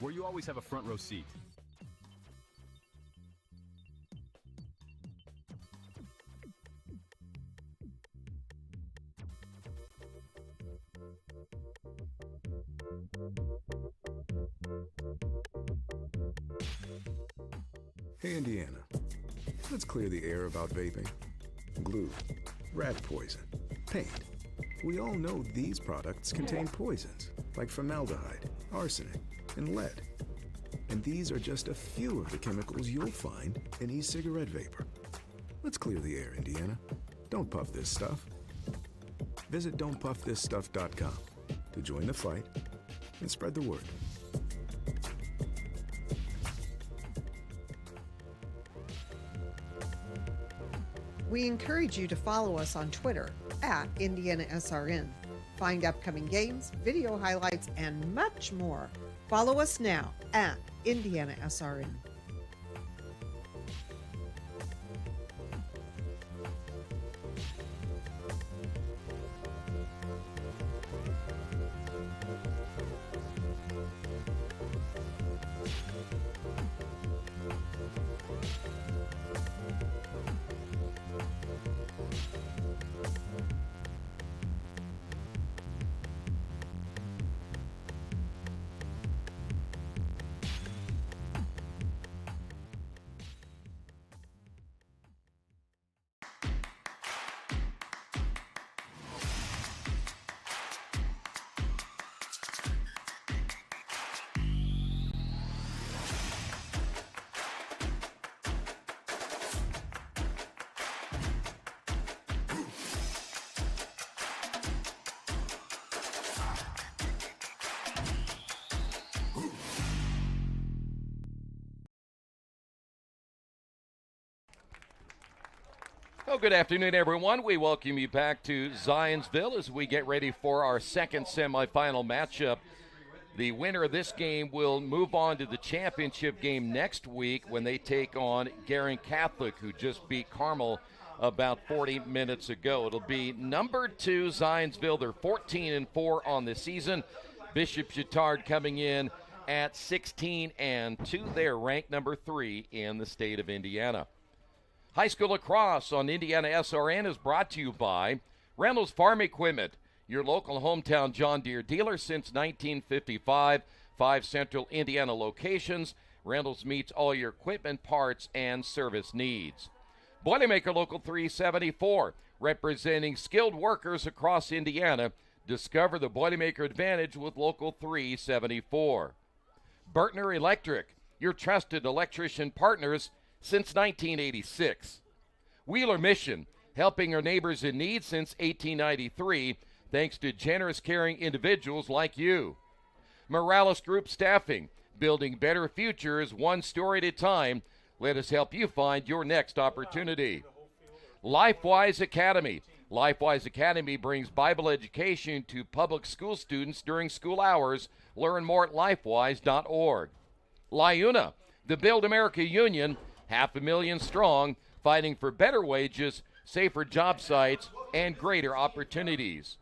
where you always have a front row seat. Hey, Indiana, let's clear the air about vaping. Glue, rat poison, paint. We all know these products contain poisons like formaldehyde, arsenic, and lead. And these are just a few of the chemicals you'll find in e-cigarette vapor. Let's clear the air, Indiana. Don't puff this stuff. Visit don'tpuffthisstuff.com to join the fight and spread the word. We encourage you to follow us on Twitter at IndianaSRN. Find upcoming games, video highlights, and much more. Follow us now at IndianaSRN. Well, good afternoon, everyone. We welcome you back to Zionsville as we get ready for our second semifinal matchup. The winner of this game will move on to the championship game next week when they take on Garing Catholic, who just beat Carmel about 40 minutes ago. It'll be number 2 Zionsville. They're 14-4 on the season. Bishop Chatard coming in at 16-2. They're ranked number 3 in the state of Indiana. High school lacrosse on IndianaSRN is brought to you by Reynolds Farm Equipment, your local hometown John Deere dealer since 1955. 5 central Indiana locations. Reynolds meets all your equipment, parts, and service needs. Boilermaker Local 374, representing skilled workers across Indiana. Discover the Boilermaker advantage with Local 374. Bertner Electric, your trusted electrician partners since 1986. Wheeler Mission, helping our neighbors in need since 1893, thanks to generous, caring individuals like you. Morales Group Staffing, building better futures one story at a time. Let us help you find your next opportunity. LifeWise Academy. LifeWise Academy brings Bible education to public school students during school hours. Learn more at lifewise.org. LIUNA, the Build America Union, 500,000 strong, fighting for better wages, safer job sites, and greater opportunities.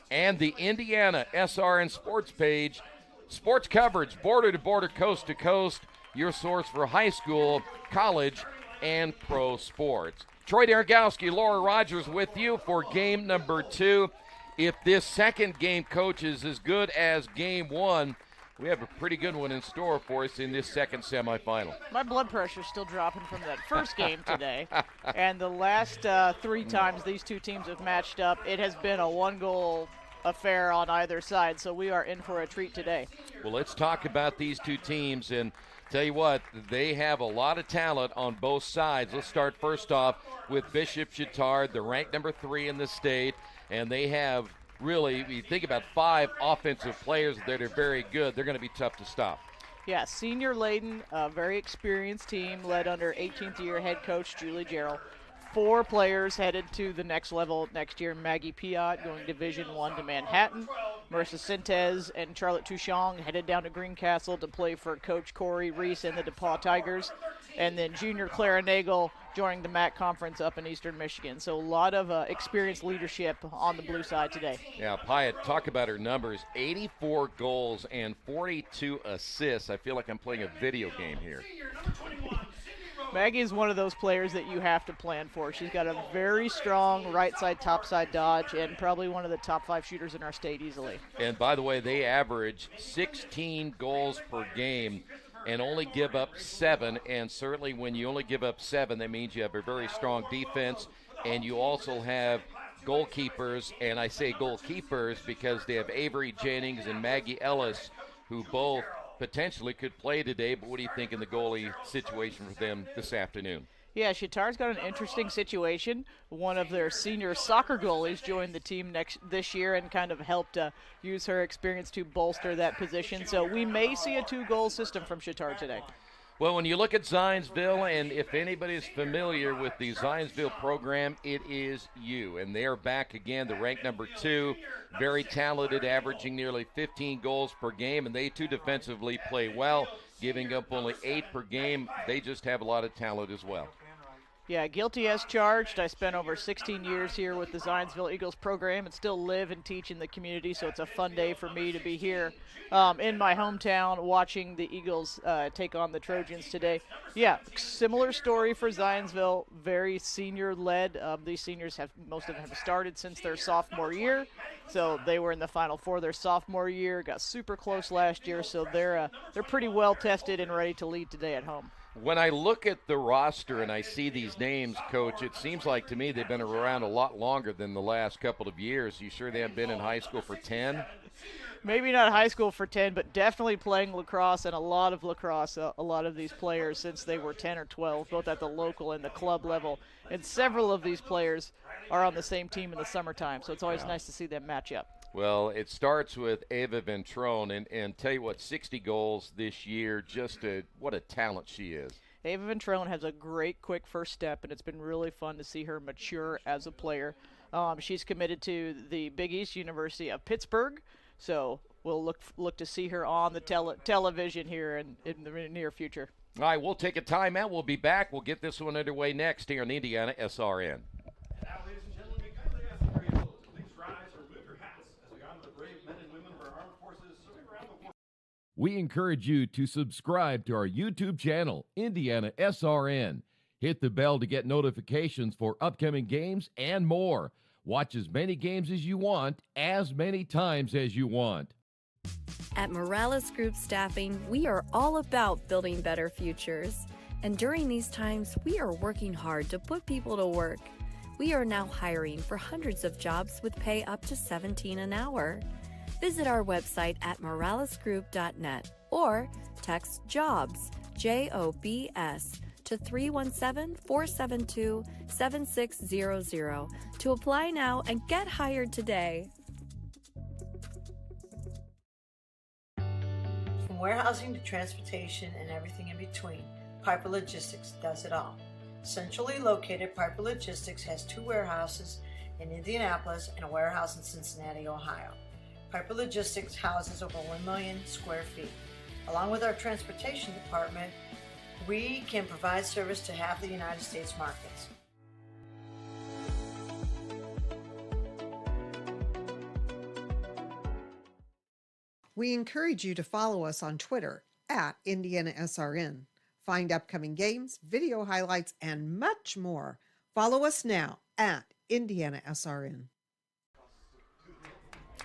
And the IndianaSRN sports page, sports coverage, border to border, coast to coast, your source for high school, college, and pro sports. Troy Dargowski, Laura Rogers with you for game number 2. If this second game, coach, is as good as game 1, we have a pretty good one in store for us in this second semifinal. My blood pressure's still dropping from that first game today. And the last 3 times these two teams have matched up, it has been a 1-goal affair on either side. So we are in for a treat today. Well, let's talk about these two teams. And tell you what, they have a lot of talent on both sides. Let's start first off with Bishop Chatard. They're ranked number 3 in the state. And they have really, you think about 5 offensive players that are very good. They're going to be tough to stop. Yeah, senior laden, very experienced team led under 18th-year head coach Julie Jarrell. 4 players headed to the next level next year. Maggie Piot going Division I to Manhattan. Marissa Sintez and Charlotte Touchong headed down to Greencastle to play for Coach Corey Reese and the DePaul Tigers. And then junior Clara Nagel joining the MAC conference up in Eastern Michigan. So a lot of experienced leadership on the blue side today. Yeah, Pyatt, talk about her numbers. 84 goals and 42 assists. I feel like I'm playing a video game here. Maggie is one of those players that you have to plan for. She's got a very strong right side, top side dodge, and probably one of the top 5 shooters in our state easily. And by the way, they average 16 goals per game and only give up 7. And certainly when you only give up 7, that means you have a very strong defense, and you also have goalkeepers. And I say goalkeepers because they have Avery Jennings and Maggie Ellis, who both potentially could play today. But what do you think in the goalie situation for them this afternoon? Yeah, Chatard's got an interesting situation. One of their senior soccer goalies joined the team this year and kind of helped use her experience to bolster that position. So we may see a 2-goal system from Chatard today. Well, when you look at Zionsville, and if anybody's familiar with the Zionsville program, it is you. And they are back again, the ranked number 2, very talented, averaging nearly 15 goals per game. And they, too, defensively play well, giving up only 8 per game. They just have a lot of talent as well. Yeah, guilty as charged. I spent over 16 years here with the Zionsville Eagles program and still live and teach in the community, so it's a fun day for me to be here in my hometown watching the Eagles take on the Trojans today. Yeah, similar story for Zionsville, very senior-led. These seniors, most of them have started since their sophomore year, so they were in the Final Four their sophomore year, got super close last year, so they're pretty well-tested and ready to lead today at home. When I look at the roster and I see these names, Coach, it seems like to me they've been around a lot longer than the last couple of years. You sure they haven't been in high school for 10? Maybe not high school for 10, but definitely playing lacrosse, and a lot of lacrosse, a lot of these players since they were 10 or 12, both at the local and the club level. And several of these players are on the same team in the summertime, so it's always nice to see them match up. Well, it starts with Ava Ventrone, and tell you what, 60 goals this year, what a talent she is. Ava Ventrone has a great quick first step, and it's been really fun to see her mature as a player. She's committed to the Big East University of Pittsburgh, so we'll look to see her on the television here in the near future. All right, we'll take a timeout. We'll be back. We'll get this one underway next here on IndianaSRN. We encourage you to subscribe to our YouTube channel, IndianaSRN. Hit the bell to get notifications for upcoming games and more. Watch as many games as you want, as many times as you want. At Morales Group Staffing, we are all about building better futures. And during these times, we are working hard to put people to work. We are now hiring for hundreds of jobs with pay up to $17 an hour. Visit our website at moralesgroup.net or text JOBS, JOBS, to 317-472-7600 to apply now and get hired today. From warehousing to transportation and everything in between, Piper Logistics does it all. Centrally located, Piper Logistics has 2 warehouses in Indianapolis and a warehouse in Cincinnati, Ohio. Piper Logistics houses over 1 million square feet. Along with our transportation department, we can provide service to half the United States markets. We encourage you to follow us on Twitter at IndianaSRN. Find upcoming games, video highlights, and much more. Follow us now at IndianaSRN.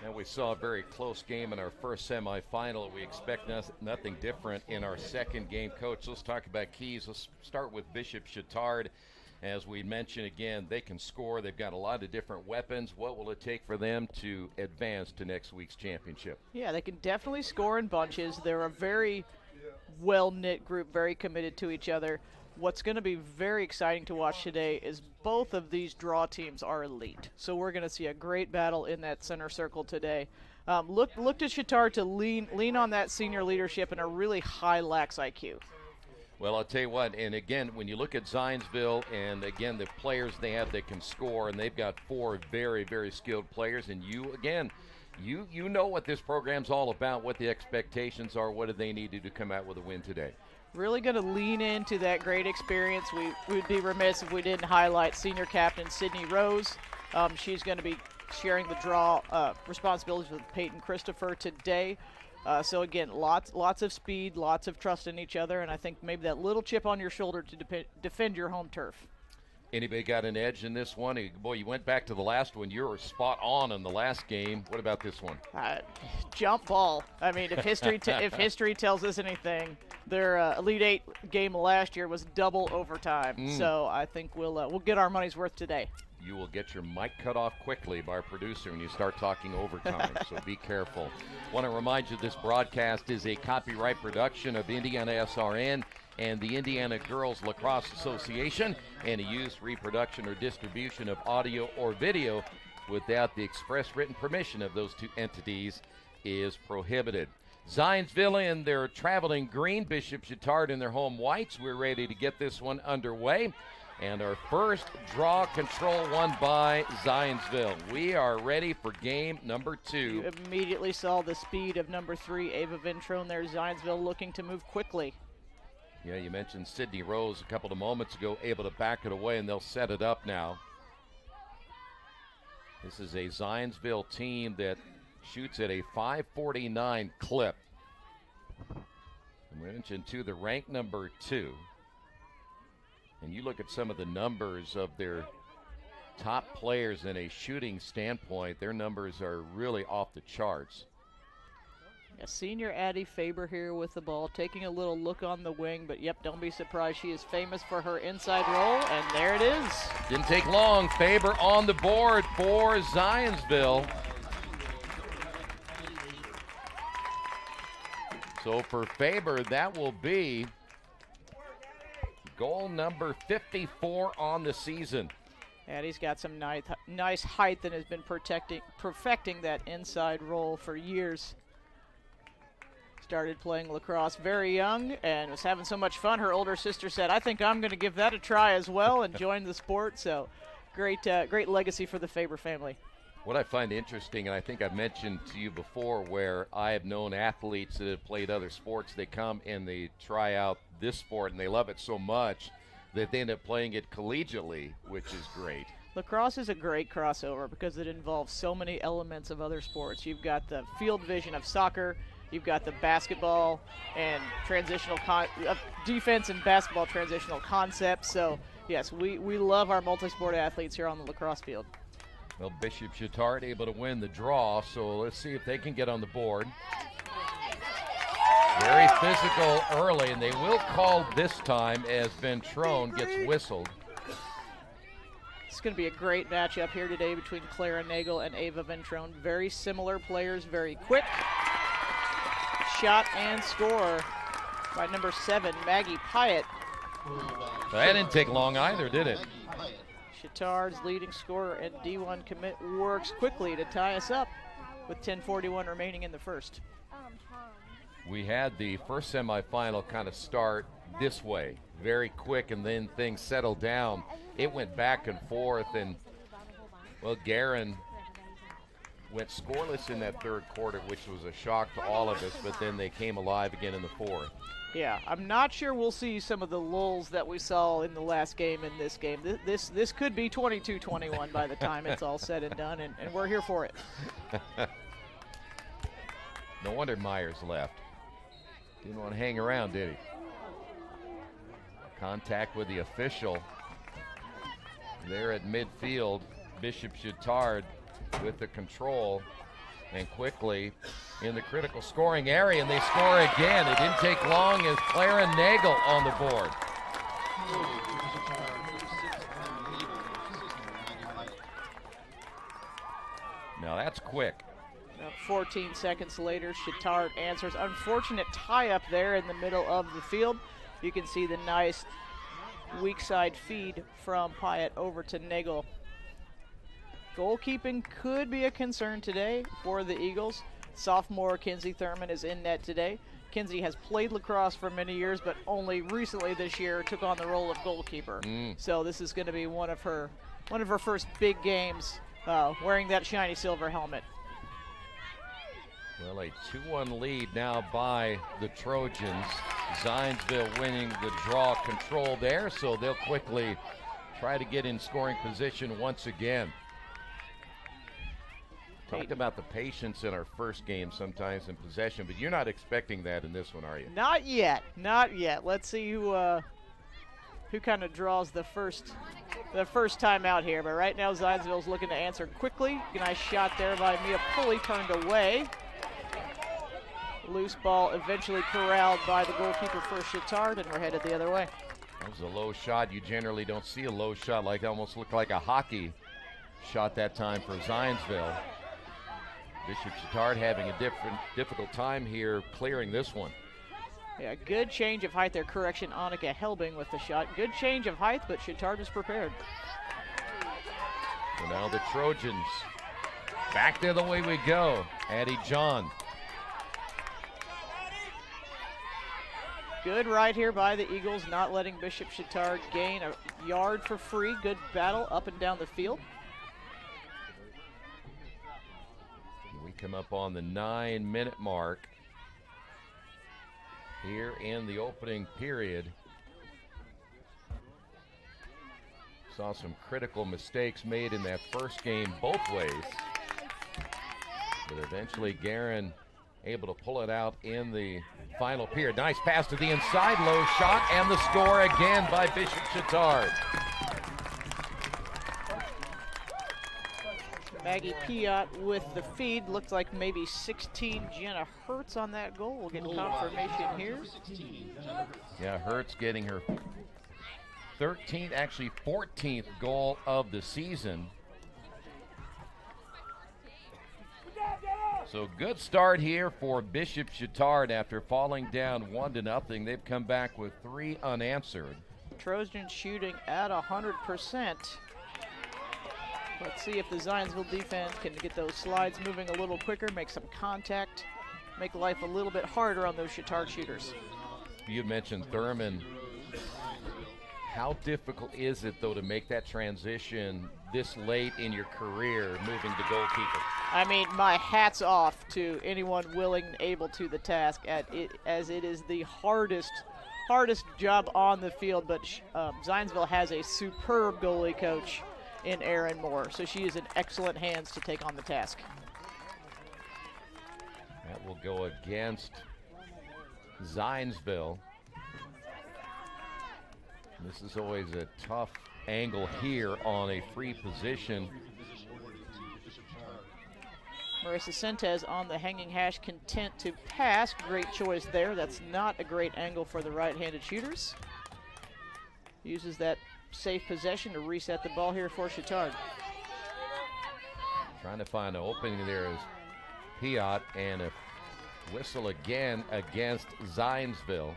And we saw a very close game in our first semifinal. We expect nothing different in our second game. Coach, let's talk about keys. Let's start with Bishop Chatard. As we mentioned again, they can score. They've got a lot of different weapons. What will it take for them to advance to next week's championship? Yeah, they can definitely score in bunches. They're a very well-knit group, very committed to each other. What's going to be very exciting to watch today is both of these draw teams are elite. So we're going to see a great battle in that center circle today. Look to Chatard to lean on that senior leadership and a really high lax IQ. Well, I'll tell you what, and again, when you look at Zionsville, and again, the players they have that can score, and they've got 4 very, very skilled players, and you, again, You know what this program's all about, what the expectations are, what do they need to do to come out with a win today? Really going to lean into that great experience. We would be remiss if we didn't highlight senior captain Sydney Rose. She's going to be sharing the draw responsibilities with Peyton Christopher today. So again, lots of speed, lots of trust in each other, and I think maybe that little chip on your shoulder to defend your home turf. Anybody got an edge in this one? Boy, you went back to the last one. You were spot on in the last game. What about this one? Jump ball. I mean, if history tells us anything, their Elite Eight game last year was double overtime. So I think we'll get our money's worth today. You will get your mic cut off quickly by our producer when you start talking overtime, so be careful. Want to remind you this broadcast is a copyright production of IndianaSRN and the Indiana Girls Lacrosse Association, and a use, reproduction, or distribution of audio or video without the express written permission of those two entities is prohibited. Zionsville in their traveling green, Bishop Chatard in their home whites. We're ready to get this one underway. And our first draw control won by Zionsville. We are ready for game number 2. You immediately saw the speed of number 3, Ava Ventrone there. Zionsville looking to move quickly. Yeah, you mentioned Sydney Rose a couple of moments ago, able to back it away, and they'll set it up now. This is a Zionsville team that shoots at a 5.49 clip. And we mentioned, too, the rank number 2. And you look at some of the numbers of their top players in a shooting standpoint, their numbers are really off the charts. Yeah, senior Addie Faber here with the ball, taking a little look on the wing, but yep, don't be surprised. She is famous for her inside roll, and there it is. Didn't take long. Faber on the board for Zionsville. So for Faber, that will be goal number 54 on the season. Addie's got some nice height and has been perfecting that inside roll for years. Started playing lacrosse very young and was having so much fun. Her older sister said, I think I'm going to give that a try as well, and join the sport. So great legacy for the Faber family. What I find interesting, and I think I've mentioned to you before, where I have known athletes that have played other sports, they come and they try out this sport and they love it so much that they end up playing it collegiately, which is great. Lacrosse is a great crossover because it involves so many elements of other sports. You've got the field vision of soccer, you've got the basketball and transitional defense and basketball transitional concepts. So yes, we love our multi-sport athletes here on the lacrosse field. Well, Bishop Chatard able to win the draw, so let's see if they can get on the board. Very physical early, and they will call this time as Ventrone gets whistled. It's going to be a great matchup here today between Clara Nagel and Ava Ventrone. Very similar players, very quick. Shot and score by number 7, Maggie Pyatt. That didn't take long either, did it? Chatard's leading scorer and D1 commit works quickly to tie us up with 10:41 remaining in the first. We had the first semifinal kind of start this way, very quick, and then things settled down. It went back and forth, and, well, Guerin went scoreless in that third quarter, which was a shock to all of us, but then they came alive again in the fourth. Yeah, I'm not sure we'll see some of the lulls that we saw in the last game in this game. This could be 22-21 by the time it's all said and done, and we're here for it. No wonder Myers left. Didn't want to hang around, did he? Contact with the official there at midfield. Bishop Chatard with the control, and quickly in the critical scoring area, and they score again. It didn't take long as Clara Nagel on the board. Now that's quick. About 14 seconds later, Chatard answers. Unfortunate tie-up there in the middle of the field. You can see the nice weak side feed from Pyatt over to Nagel. Goalkeeping could be a concern today for the Eagles. Sophomore Kinsey Thurman is in net today. Kinsey has played lacrosse for many years, but only recently this year took on the role of goalkeeper. So this is going to be one of her first big games wearing that shiny silver helmet. Well, a 2-1 lead now by the Trojans. Zionsville winning the draw control there, so they'll quickly try to get in scoring position once again. Talked about the patience in our first game sometimes in possession, but you're not expecting that in this one, are you? Not yet. Not yet. Let's see who kind of draws the first time out here. But right now, Zionsville's looking to answer quickly. Nice shot there by Mia Pulley, turned away. Loose ball eventually corralled by the goalkeeper for Chatard, and we're headed the other way. That was a low shot. You generally don't see a low shot like that. Almost looked like a hockey shot that time for Zionsville. Bishop Chatard having a difficult time here clearing this one. Yeah, good change of height there. Correction, Annika Helbing with the shot. Good change of height, but Chatard is prepared. So now the Trojans back there the way we go. Addie John. Good right here by the Eagles, not letting Bishop Chatard gain a yard for free. Good battle up and down the field. We come up on the 9-minute mark here in the opening period. Saw some critical mistakes made in that first game both ways. But eventually Guerin able to pull it out in the final period. Nice pass to the inside, low shot, and the score again by Bishop Chatard. Maggie Piot with the feed. Looks like maybe 16 Jenna Hertz on that goal. We'll get confirmation here. Yeah, Hertz getting her 13th, actually 14th goal of the season. So good start here for Bishop Chatard after falling down 1-0. They've come back with 3 unanswered. Trojans shooting at 100%. Let's see if the Zionsville defense can get those slides moving a little quicker, make some contact, make life a little bit harder on those Chatard shooters. You mentioned Thurman. How difficult is it, though, to make that transition this late in your career, moving to goalkeeper? I mean, my hat's off to anyone willing and able to the task, as it is the hardest job on the field. But Zionsville has a superb goalie coach in Erin Moore, so she is in excellent hands to take on the task. That will go against Zionsville. This is always a tough angle here on a free position. Marissa Sentes on the hanging hash, content to pass. Great choice there. That's not a great angle for the right-handed shooters. Uses that safe possession to reset the ball here for Chatard. Trying to find an opening there is Piot, and a whistle again against Zionsville.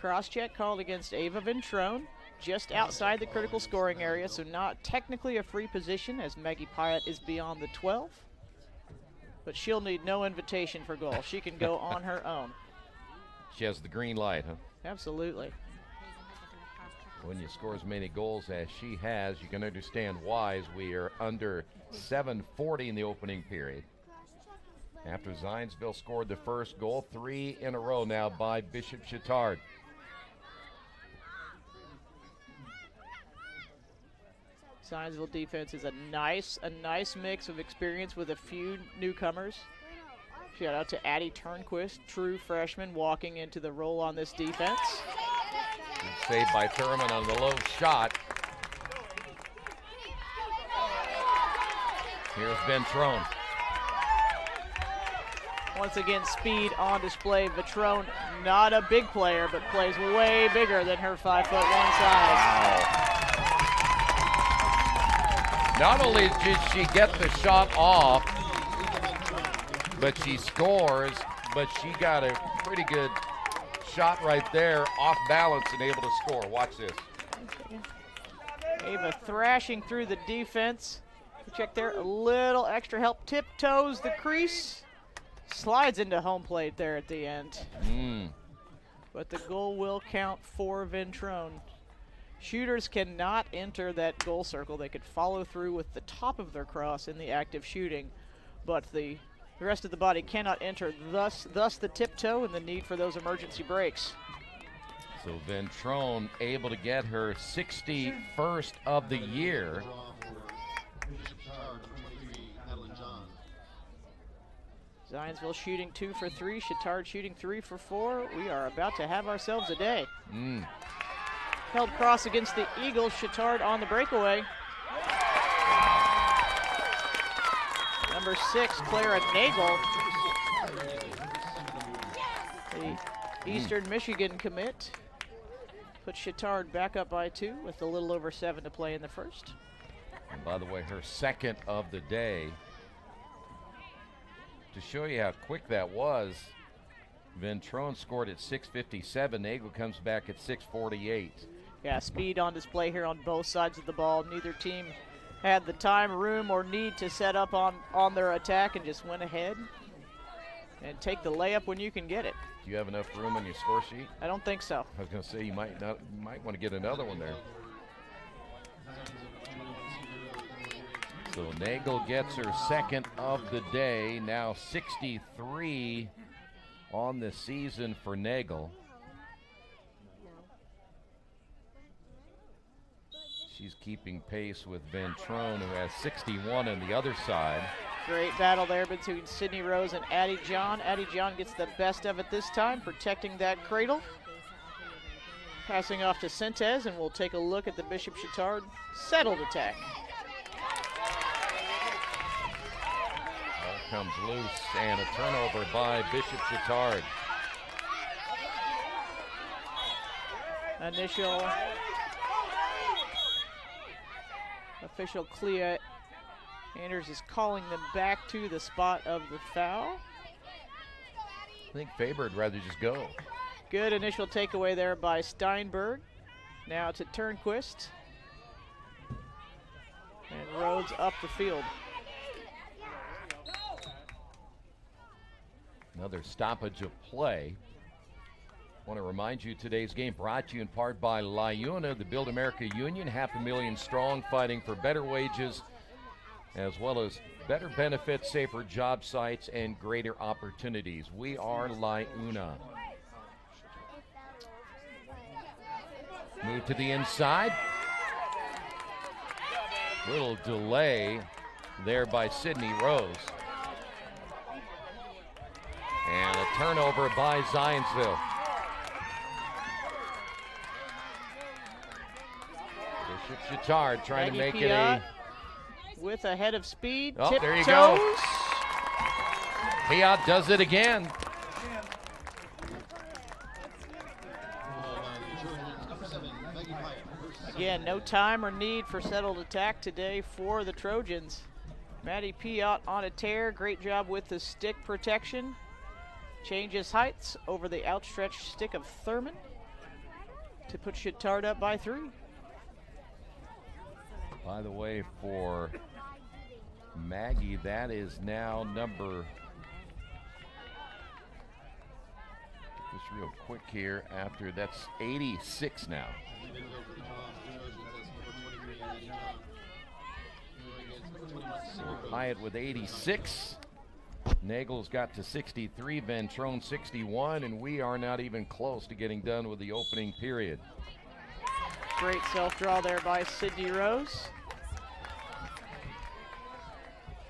Cross-check called against Ava Ventrone, just outside the critical scoring area, so not technically a free position as Maggie Piot is beyond the 12. But she'll need no invitation for goal. She can go on her own. She has the green light, huh? Absolutely. When you score as many goals as she has, you can understand why, as we are under 7:40 in the opening period. After Zionsville scored the first goal, 3 in a row now by Bishop Chatard. Zionsville defense is a nice mix of experience with a few newcomers. Shout out to Addie Turnquist, true freshman, walking into the role on this defense. Good save by Thurman on the low shot. Here's Ventrone. Once again, speed on display. Ventrone, not a big player, but plays way bigger than her 5'1" size. Wow. Not only did she get the shot off, but she scores, but she got a pretty good shot right there, off balance and able to score. Watch this. Ava thrashing through the defense. Check there, a little extra help. Tiptoes the crease. Slides into home plate there at the end. But the goal will count for Ventrone. Shooters cannot enter that goal circle. They could follow through with the top of their cross in the act of shooting, but the The rest of the body cannot enter, thus the tiptoe and the need for those emergency breaks. So Ventrone able to get her 61st of the year. Zionsville shooting 2 for 3, Chatard shooting 3 for 4. We are about to have ourselves a day. Held cross against the Eagles, Chatard on the breakaway. Number 6, Clara Nagel, the Eastern Michigan commit, puts Chatard back up by 2 with a little over 7 to play in the first. And by the way, her second of the day. To show you how quick that was, Ventrone scored at 6:57. Nagel comes back at 6:48. Yeah, speed on display here on both sides of the ball. Neither team had the time, room, or need to set up on their attack and just went ahead and take the layup when you can get it. Do you have enough room on your score sheet? I don't think so. I was going to say you might want to get another one there. So Nagel gets her second of the day, now 63 on the season for Nagel. She's keeping pace with Ventrone, who has 61 on the other side. Great battle there between Sydney Rose and Addie John. Addie John gets the best of it this time, protecting that cradle. Passing off to Sentes, and we'll take a look at the Bishop Chatard settled attack. Ball comes loose, and a turnover by Bishop Chatard. Initial official Clea Anders is calling them back to the spot of the foul. I think Faber would rather just go. Good initial takeaway there by Steinberg. Now to Turnquist. And Rhodes up the field. Another stoppage of play. I want to remind you today's game brought to you in part by LIUNA, the Build America Union, 500,000 strong, fighting for better wages, as well as better benefits, safer job sites, and greater opportunities. We are LIUNA. Move to the inside. Little delay there by Sydney Rose. And a turnover by Zionsville. Bishop Chatard trying to make it a... With a head of speed, oh, tiptoes. There you go. Piat does it again. Again, no time or need for settled attack today for the Trojans. Maddie Piat on a tear. Great job with the stick protection. Changes heights over the outstretched stick of Thurman to put Chatard up by 3. By the way, for Maggie, that is now number, just real quick here, after that's 86 now. So Hyatt with 86. Nagel's got to 63, Ventrone 61, and we are not even close to getting done with the opening period. Great self-draw there by Sydney Rose.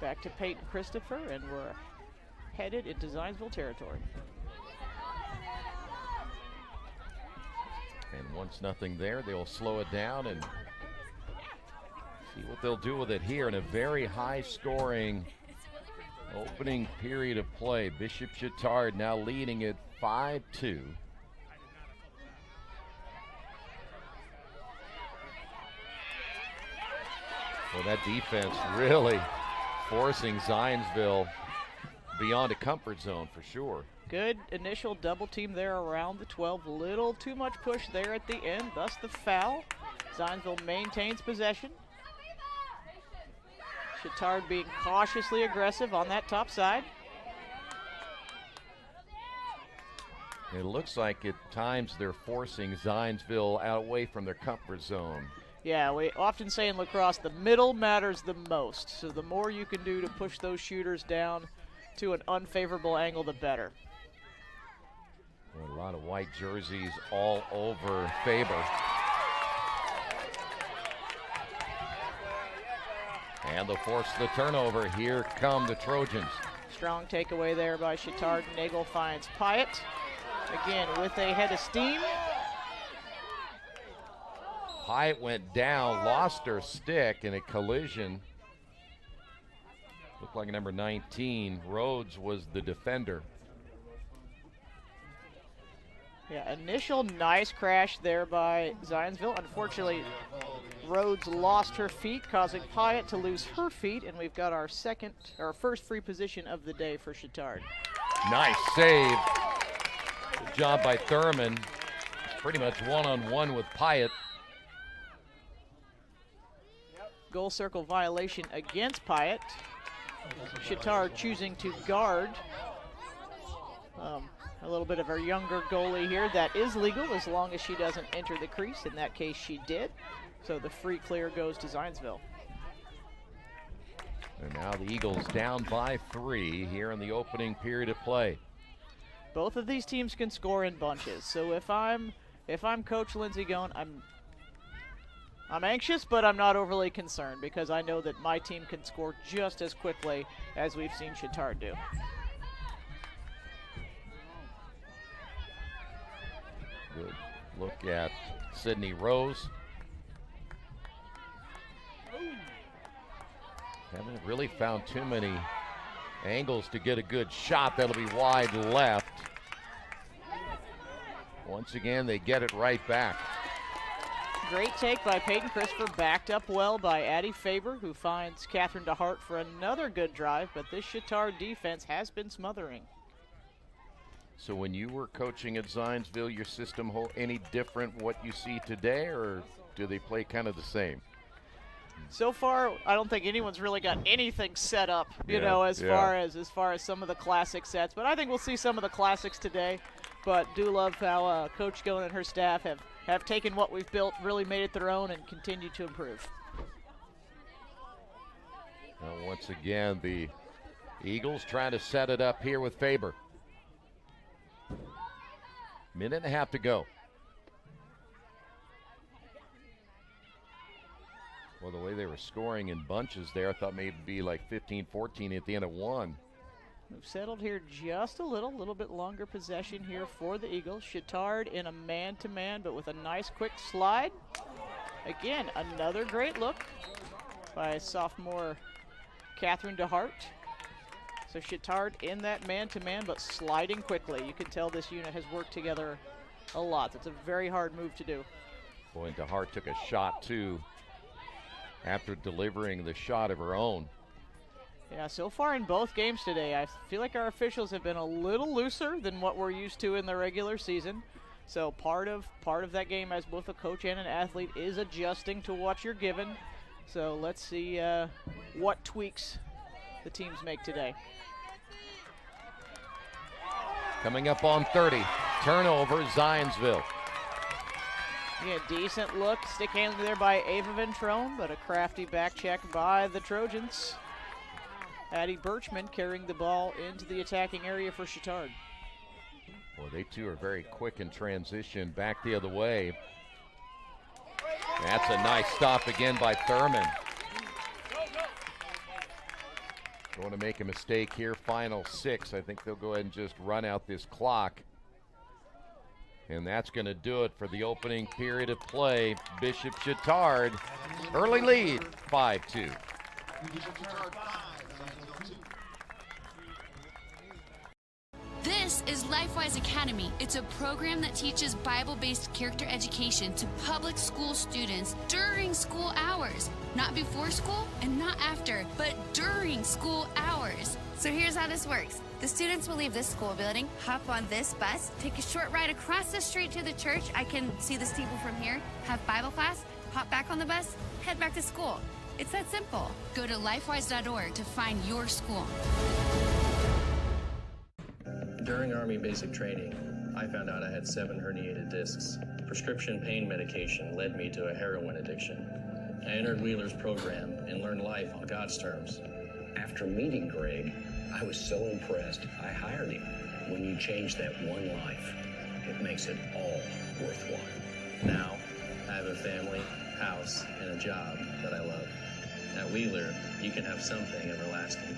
Back to Peyton Christopher, and we're headed into Zionsville territory. And 1-0 there, they'll slow it down and see what they'll do with it here in a very high-scoring opening period of play. Bishop Chatard now leading it 5-2. Well, that defense really forcing Zionsville beyond a comfort zone for sure. Good initial double team there around the 12. Little too much push there at the end, thus the foul. Zionsville maintains possession. Chatard being cautiously aggressive on that top side. It looks like at times they're forcing Zionsville out away from their comfort zone. Yeah, we often say in lacrosse the middle matters the most. So the more you can do to push those shooters down to an unfavorable angle, the better. A lot of white jerseys all over Faber. And they'll force the turnover. Here come the Trojans. Strong takeaway there by Chatard. Nagel finds Pyatt. Again, with a head of steam. Pyatt went down, lost her stick in a collision. Looked like number 19. Rhodes was the defender. Yeah, initial nice crash there by Zionsville. Unfortunately, Rhodes lost her feet, causing Pyatt to lose her feet, and we've got our first free position of the day for Chatard. Nice save. Good job by Thurman. Pretty much one-on-one with Pyatt. Goal circle violation against Pyatt. Chatard choosing to guard. A little bit of our younger goalie here. That is legal as long as she doesn't enter the crease. In that case, she did. So the free clear goes to Zionsville. And now the Eagles down by 3 here in the opening period of play. Both of these teams can score in bunches. So if I'm Coach Lindsey going, I'm anxious, but I'm not overly concerned because I know that my team can score just as quickly as we've seen Chatard do. Good look at Sydney Rose. Haven't really found too many angles to get a good shot. That'll be wide left. Once again, they get it right back. Great take by Peyton Christopher, backed up well by Addie Faber, who finds Catherine DeHart for another good drive, but this Chatard defense has been smothering. So when you were coaching at Zionsville, your system any different what you see today, or do they play kind of the same? So far, I don't think anyone's really got anything set up, as far as some of the classic sets. But I think we'll see some of the classics today. But do love how Coach Gillen and her staff have taken what we've built, really made it their own, and continue to improve. Well, once again, the Eagles trying to set it up here with Faber. Minute and a half to go. Well, the way they were scoring in bunches there, I thought maybe it'd be like 15-14 at the end of 1. We've settled here just a little bit longer possession here for the Eagles. Chatard in a man-to-man, but with a nice quick slide. Again, another great look by sophomore Catherine DeHart. So Chatard in that man-to-man, but sliding quickly. You can tell this unit has worked together a lot. It's a very hard move to do. Boy, and DeHart took a shot, too, after delivering the shot of her own. Yeah, so far in both games today, I feel like our officials have been a little looser than what we're used to in the regular season. So part of that game, as both a coach and an athlete, is adjusting to what you're given. So let's see what tweaks the teams make today. Coming up on 30, turnover, Zionsville. Yeah, decent look, stick handling there by Ava Ventrone, but a crafty back check by the Trojans. Addie Birchman carrying the ball into the attacking area for Chatard. Well, they too are very quick in transition back the other way. That's a nice stop again by Thurman. Going to make a mistake here, final 6. I think they'll go ahead and just run out this clock. And that's going to do it for the opening period of play. Bishop Chatard, early lead, 5-2. This is LifeWise Academy. It's a program that teaches Bible-based character education to public school students during school hours. Not before school and not after, but during school hours. So here's how this works. The students will leave this school building, hop on this bus, take a short ride across the street to the church. I can see the steeple from here, have Bible class, hop back on the bus, head back to school. It's that simple. Go to lifewise.org to find your school. During Army basic training, I found out I had 7 herniated discs. Prescription pain medication led me to a heroin addiction. I entered Wheeler's program and learned life on God's terms. After meeting Greg, I was so impressed, I hired him. When you change that one life, it makes it all worthwhile. Now, I have a family, house, and a job that I love. At Wheeler, you can have something everlasting.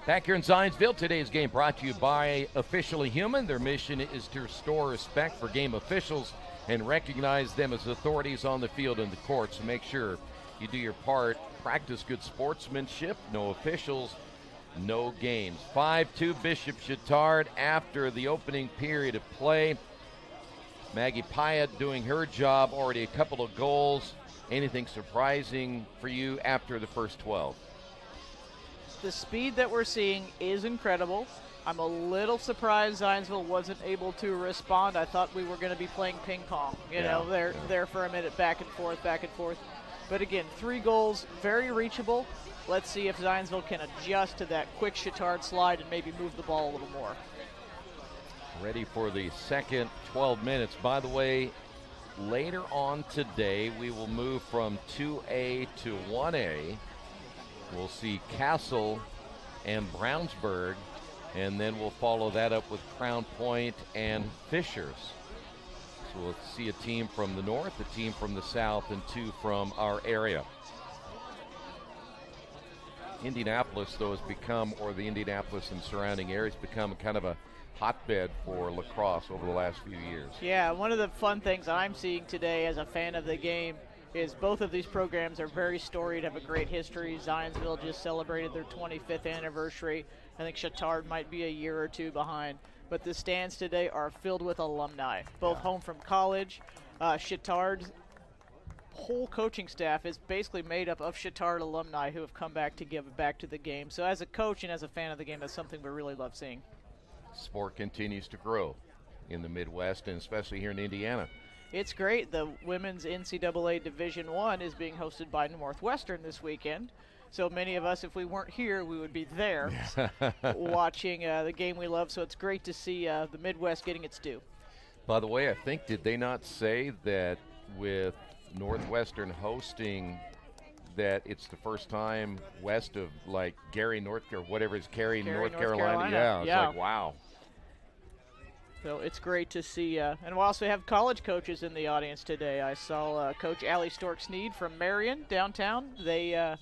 Back here in Zionsville, today's game brought to you by Officially Human. Their mission is to restore respect for game officials and recognize them as authorities on the field and the court. So make sure you do your part. Practice good sportsmanship. No officials, no games. 5-2 Bishop Chatard after the opening period of play. Maggie Pyatt doing her job, already a couple of goals. Anything surprising for you after the first 12? The speed that we're seeing is incredible. I'm a little surprised Zionsville wasn't able to respond. I thought we were going to be playing ping pong. They're there for a minute, back and forth, back and forth. But again, 3 goals, very reachable. Let's see if Zionsville can adjust to that quick Chatard slide and maybe move the ball a little more. Ready for the second 12 minutes. By the way, later on today, we will move from 2A to 1A. We'll see Castle and Brownsburg, and then we'll follow that up with Crown Point and Fishers. So we'll see a team from the north, a team from the south, and 2 from our area. Indianapolis, though, has become, or the Indianapolis and surrounding areas, become kind of a hotbed for lacrosse over the last few years. Yeah, one of the fun things I'm seeing today as a fan of the game is both of these programs are very storied, have a great history. Zionsville just celebrated their 25th anniversary. I think Chatard might be a year or 2 behind. But the stands today are filled with alumni, both home from college. Chatard's whole coaching staff is basically made up of Chatard alumni who have come back to give back to the game. So as a coach and as a fan of the game, that's something we really love seeing. Sport continues to grow in the Midwest, and especially here in Indiana. It's great. The women's NCAA Division I is being hosted by Northwestern this weekend. So many of us, if we weren't here, we would be there watching the game we love. So it's great to see the Midwest getting its due. By the way, I think, did they not say that with Northwestern hosting that it's the first time west of like Gary, North Carolina? It's like, wow. So it's great to see, and we'll also have college coaches in the audience today. I saw Coach Allie Stork-Sneed from Marion downtown. They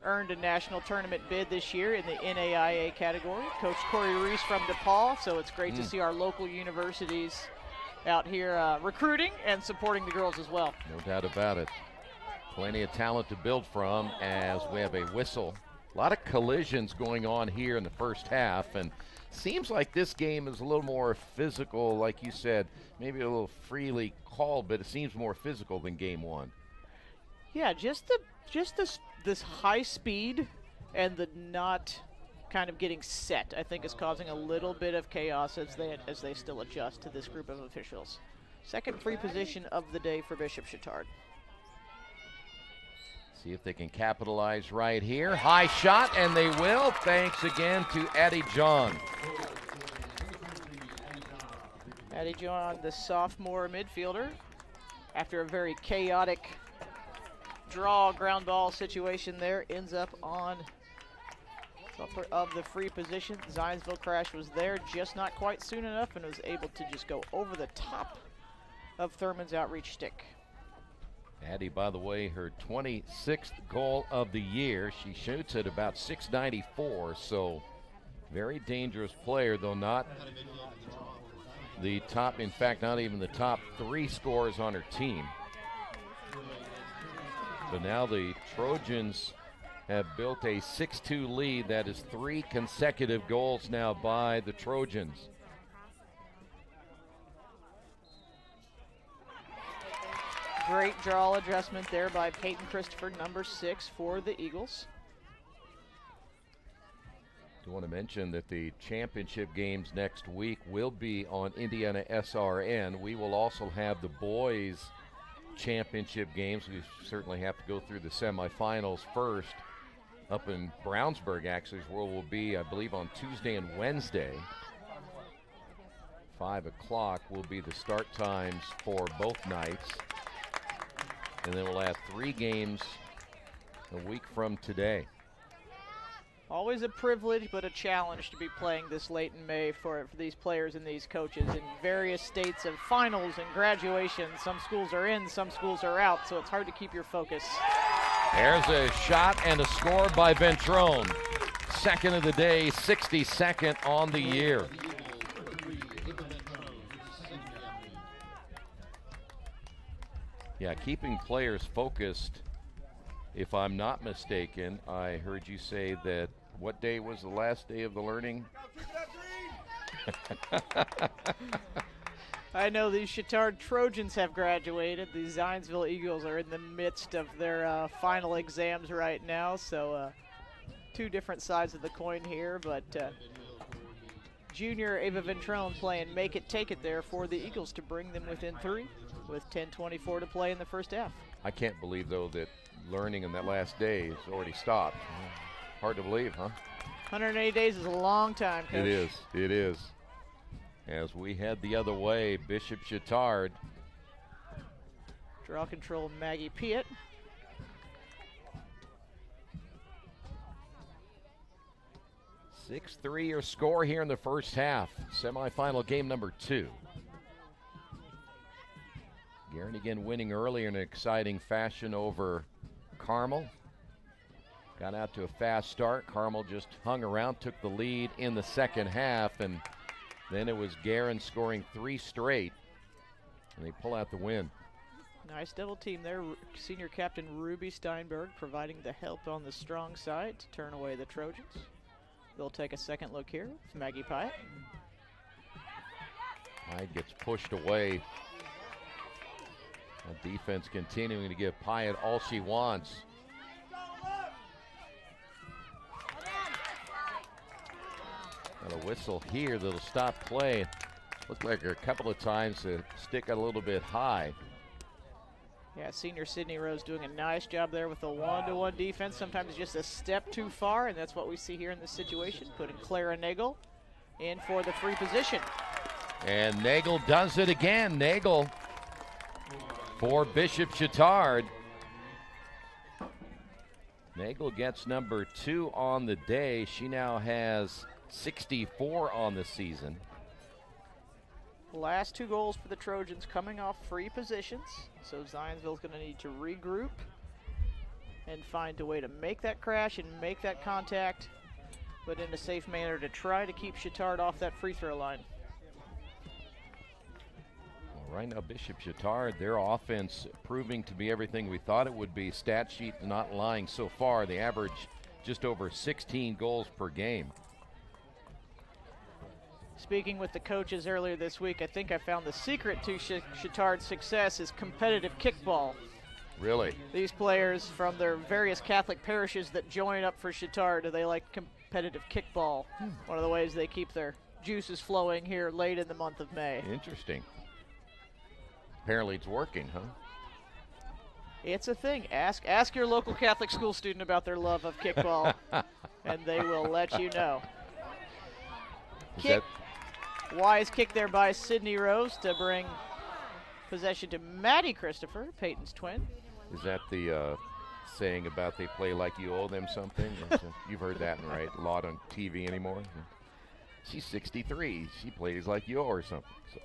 earned a national tournament bid this year in the NAIA category. Coach Corey Reese from DePaul, so it's great to see our local universities out here recruiting and supporting the girls as well. No doubt about it. Plenty of talent to build from as we have a whistle. A lot of collisions going on here in the first half, and seems like this game is a little more physical, like you said, maybe a little freely called, but it seems more physical than game 1. Yeah, just this high speed and the not kind of getting set, I think, is causing a little bit of chaos as they still adjust to this group of officials. Second free position of the day for Bishop Chatard. See if they can capitalize right here. High shot, and they will. Thanks again to Addie John. Addie John, the sophomore midfielder, after a very chaotic draw ground ball situation there, ends up on top of the free position. Zionsville Crash was there, just not quite soon enough, and was able to just go over the top of Thurman's outreach stick. Addie, by the way, her 26th goal of the year. She shoots at about .694, so very dangerous player, though not the top, in fact, not even the top 3 scorers on her team. But now the Trojans have built a 6-2 lead. That is 3 consecutive goals now by the Trojans. Great draw adjustment there by Peyton Christopher, number 6 for the Eagles. I want to mention that the championship games next week will be on IndianaSRN. We will also have the boys championship games. We certainly have to go through the semifinals first up in Brownsburg, actually, is where we'll be, I believe, on Tuesday and Wednesday. 5 o'clock will be the start times for both nights. and then we'll have 3 games a week from today. Always a privilege, but a challenge to be playing this late in May for these players and these coaches in various states of finals and graduation. Some schools are in, some schools are out, so it's hard to keep your focus. There's a shot and a score by Ventrone. Second of the day, 62nd on the year. Yeah, keeping players focused. If I'm not mistaken, I heard you say that what day was the last day of the learning? I know these Chatard Trojans have graduated. The Zionsville Eagles are in the midst of their final exams right now, so 2 different sides of the coin here, but junior Ava Ventrone playing make it, take it there for the Eagles to bring them within 3 with 10:24 to play in the first half. I can't believe, though, that learning in that last day has already stopped. Hard to believe, huh? 180 days is a long time, Coach. It is. It is. As we head the other way, Bishop Chatard. Draw control, Maggie Piet. (6-3) your score here in the first half. Semifinal game number 2. Garrigan winning earlier in an exciting fashion over Carmel. Got out to a fast start. Carmel just hung around, took the lead in the second half, and then it was Guerin scoring 3 straight, and they pull out the win. Nice double team there. Senior captain Ruby Steinberg providing the help on the strong side to turn away the Trojans. They'll take a second look here with Maggie Pyatt. Hyde gets pushed away. The defense continuing to give Pyatt all she wants. Got a whistle here that'll stop play. Looked like a couple of times the stick got a little bit high. Yeah, senior Sydney Rose doing a nice job there with the 1-to-1 defense. Sometimes just a step too far, and that's what we see here in this situation. Putting Clara Nagel in for the free position. And Nagel does it again. Nagel for Bishop Chatard. Nagel gets number 2 on the day. She now has 64 on the season. Last 2 goals for the Trojans coming off free positions. So Zionsville's going to need to regroup and find a way to make that crash and make that contact, but in a safe manner to try to keep Chatard off that free throw line. Well, right now, Bishop Chatard, their offense proving to be everything we thought it would be. Stat sheet not lying so far. They average just over 16 goals per game. Speaking with the coaches earlier this week, I think I found the secret to Chatard's success is competitive kickball. Really? These players from their various Catholic parishes that join up for Chatard, they like competitive kickball. One of the ways they keep their juices flowing here late in the month of May. Interesting. Apparently it's working, huh? It's a thing. Ask your local Catholic school student about their love of kickball, and they will let you know. Kick. Wise kick there by Sydney Rose to bring possession to Maddie Christopher, Peyton's twin. Is that the saying about they play like you owe them something? You've heard that, right? A lot on TV anymore. She's 63. She plays like you owe her something. So.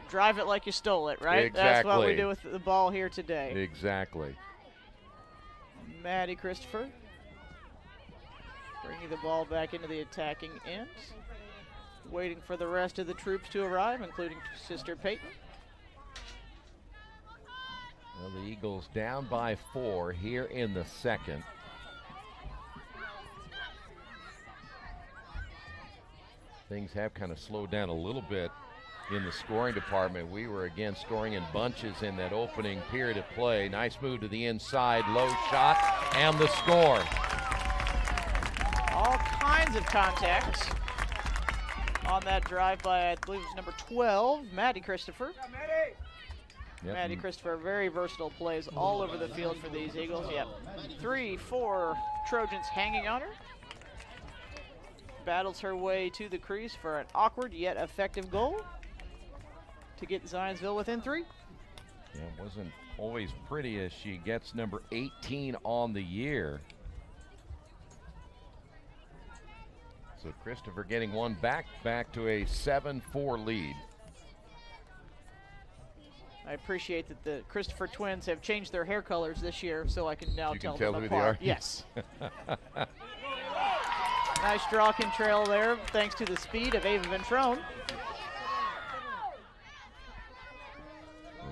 Drive it like you stole it, right? Exactly. That's what we do with the ball here today. Exactly. Maddie Christopher bringing the ball back into the attacking end. Waiting for the rest of the troops to arrive, including Sister Peyton. Well, the Eagles down by 4 here in the second. Things have kind of slowed down a little bit in the scoring department. We were again scoring in bunches in that opening period of play. Nice move to the inside, low shot, and the score. All kinds of contacts on that drive by, I believe it was number 12, Maddie Christopher. Yep. Maddie Christopher, very versatile, plays all over the field for these Eagles. Yep. 3-4 Trojans hanging on her. Battles her way to the crease for an awkward yet effective goal to get Zionsville within 3. Yeah, it wasn't always pretty as she gets number 18 on the year. So Christopher getting one back to a 7-4 lead. I appreciate that the Christopher twins have changed their hair colors this year, so I can now tell them who apart. they are? Yes. Nice draw control there, thanks to the speed of Ava Ventrone.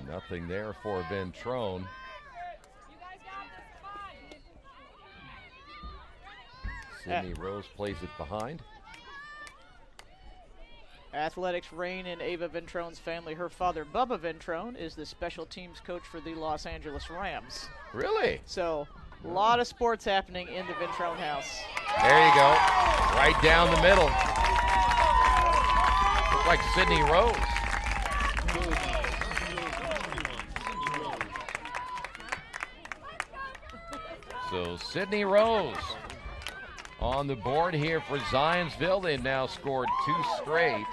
Nothing there for Ventrone. Sydney Rose plays it behind. Athletics reign in Ava Ventrone's family. Her father, Bubba Ventrone, is the special teams coach for the Los Angeles Rams. Really? So, a lot of sports happening in the Ventrone house. There you go. Right down the middle. Looks like Sydney Rose. So Sydney Rose on the board here for Zionsville. They've now scored 2 straight.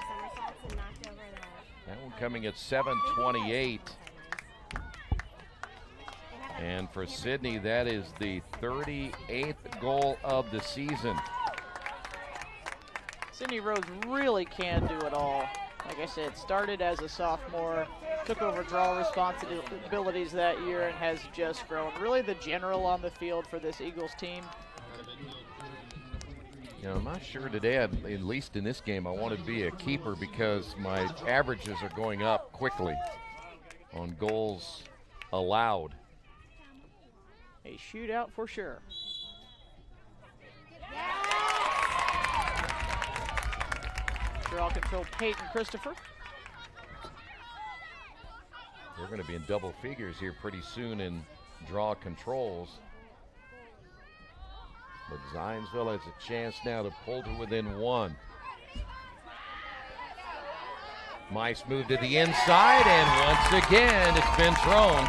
That one coming at 7:28. And for Sydney, that is the 38th goal of the season. Sydney Rose really can do it all. Like I said, started as a sophomore, took over draw responsibilities that year, and has just grown. Really the general on the field for this Eagles team. You know, I'm not sure today, at least in this game, I want to be a keeper because my averages are going up quickly on goals allowed. A shootout for sure. Draw control, Peyton Christopher. They're going to be in double figures here pretty soon in draw controls. But Zionsville has a chance now to pull to within 1. Mice move to the inside, and once again, it's been thrown.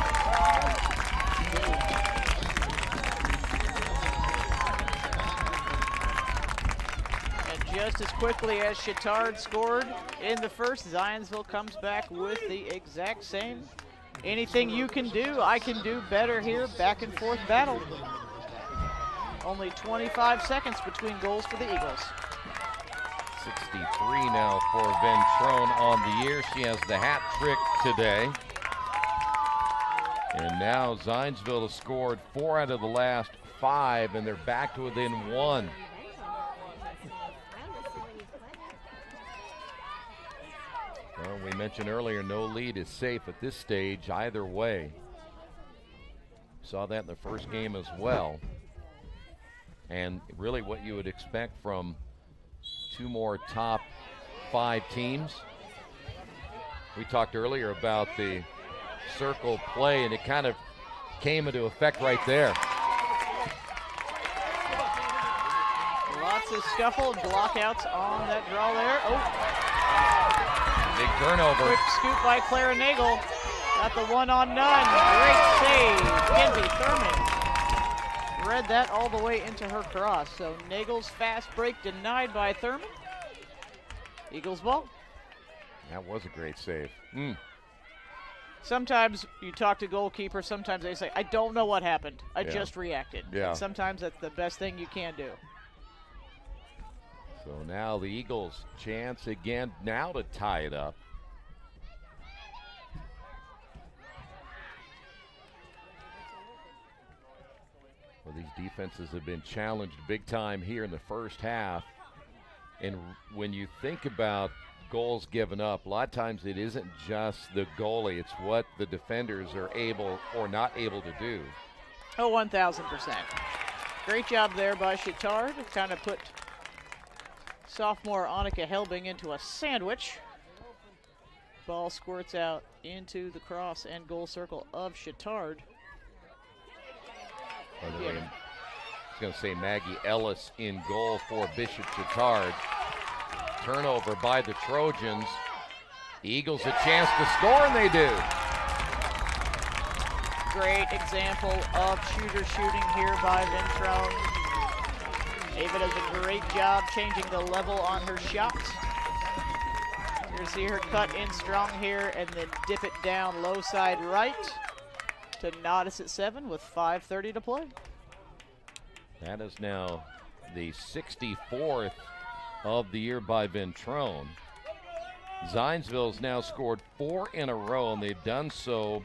And just as quickly as Chatard scored in the first, Zionsville comes back with the exact same. Anything you can do, I can do better here. Back and forth battle. Only 25 seconds between goals for the Eagles. 63 now for Ventrone on the year. She has the hat trick today. And now Zionsville has scored 4 out of the last 5, and they're back to within 1. Well, we mentioned earlier, no lead is safe at this stage either way. Saw that in the first game as well. And really what you would expect from 2 more top 5 teams. We talked earlier about the circle play, and it kind of came into effect right there. Lots of scuffle and blockouts on that draw there. Oh. Big turnover. Quick scoop by Clara Nagel. Got the 1-on-none. Great save. Kenzie Thurman read that all the way into her cross. So Nagel's fast break denied by Thurman. Eagles ball. That was a great save. Sometimes you talk to goalkeepers, sometimes they say, I don't know what happened. I just reacted. Yeah. And sometimes that's the best thing you can do. So now the Eagles chance again now to tie it up. Well, these defenses have been challenged big time here in the first half. And when you think about goals given up, a lot of times it isn't just the goalie, it's what the defenders are able or not able to do. Oh, 1,000%. Great job there by Chatard. Kind of put sophomore Annika Helbing into a sandwich. Ball squirts out into the cross and goal circle of Chatard. By the way, I was going to say Maggie Ellis in goal for Bishop Chatard. Turnover by the Trojans. The Eagles a chance to score, and they do. Great example of shooting here by Ventrone. Ava does a great job changing the level on her shot. You're going to see her cut in strong here and then dip it down low side right to knot us at 7 with 5:30 to play. That is now the 64th of the year by Ventrone. Zionsville's now scored 4 in a row, and they've done so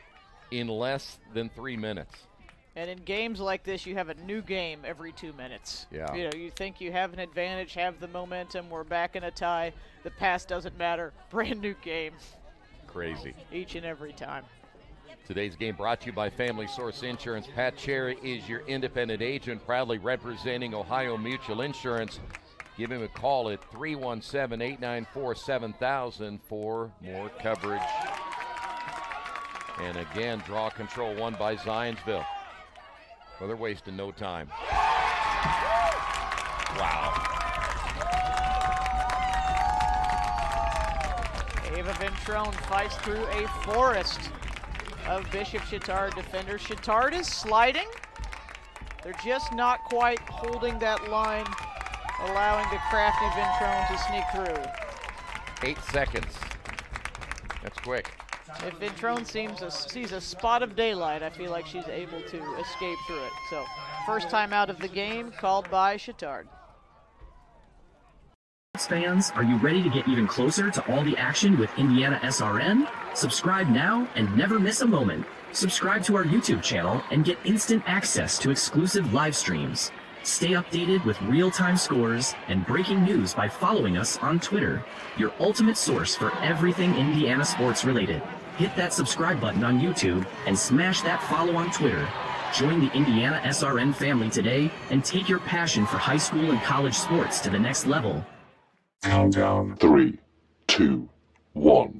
in less than 3 minutes. And in games like this, you have a new game every 2 minutes. Yeah. You know, you think you have an advantage, have the momentum, we're back in a tie, the pass doesn't matter, brand new game. Crazy. Each and every time. Today's game brought to you by Family Source Insurance. Pat Cherry is your independent agent, proudly representing Ohio Mutual Insurance. Give him a call at 317-894-7000 for more coverage. And again, draw control won by Zionsville. Well, they're wasting no time. Wow. Ava Ventrone fights through a forest of Bishop Chatard defenders. Chatard is sliding. They're just not quite holding that line, allowing the crafty Ventrone to sneak through. 8 seconds. That's quick. If Ventrone sees a spot of daylight, I feel like she's able to escape through it. So, first time out of the game, called by Chatard. Fans, are you ready to get even closer to all the action with IndianaSRN? Subscribe now and never miss a moment. Subscribe to our YouTube channel and get instant access to exclusive live streams. Stay updated with real-time scores and breaking news by following us on Twitter, your ultimate source for everything Indiana sports related. Hit that subscribe button on YouTube and smash that follow on Twitter. Join the IndianaSRN family today and take your passion for high school and college sports to the next level. Countdown 3, 2, 1.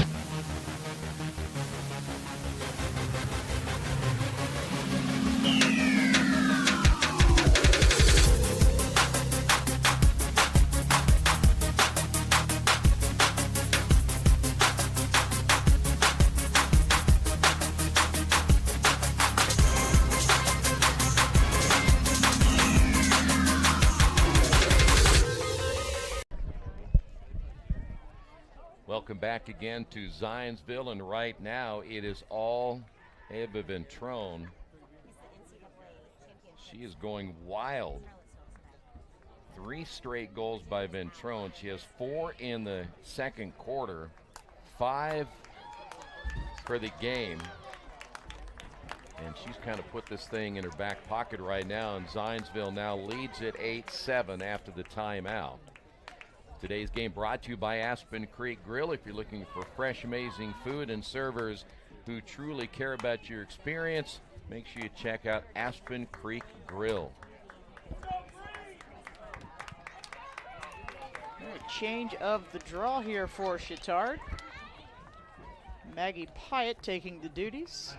Welcome back again to Zionsville, and right now it is all Ava Ventrone. She is going wild. 3 straight goals by Ventrone. She has 4 in the second quarter, 5 for the game. And she's kind of put this thing in her back pocket right now, and Zionsville now leads it 8-7 after the timeout. Today's game brought to you by Aspen Creek Grill. If you're looking for fresh, amazing food and servers who truly care about your experience, make sure you check out Aspen Creek Grill. Change of the draw here for Chatard. Maggie Pyatt taking the duties.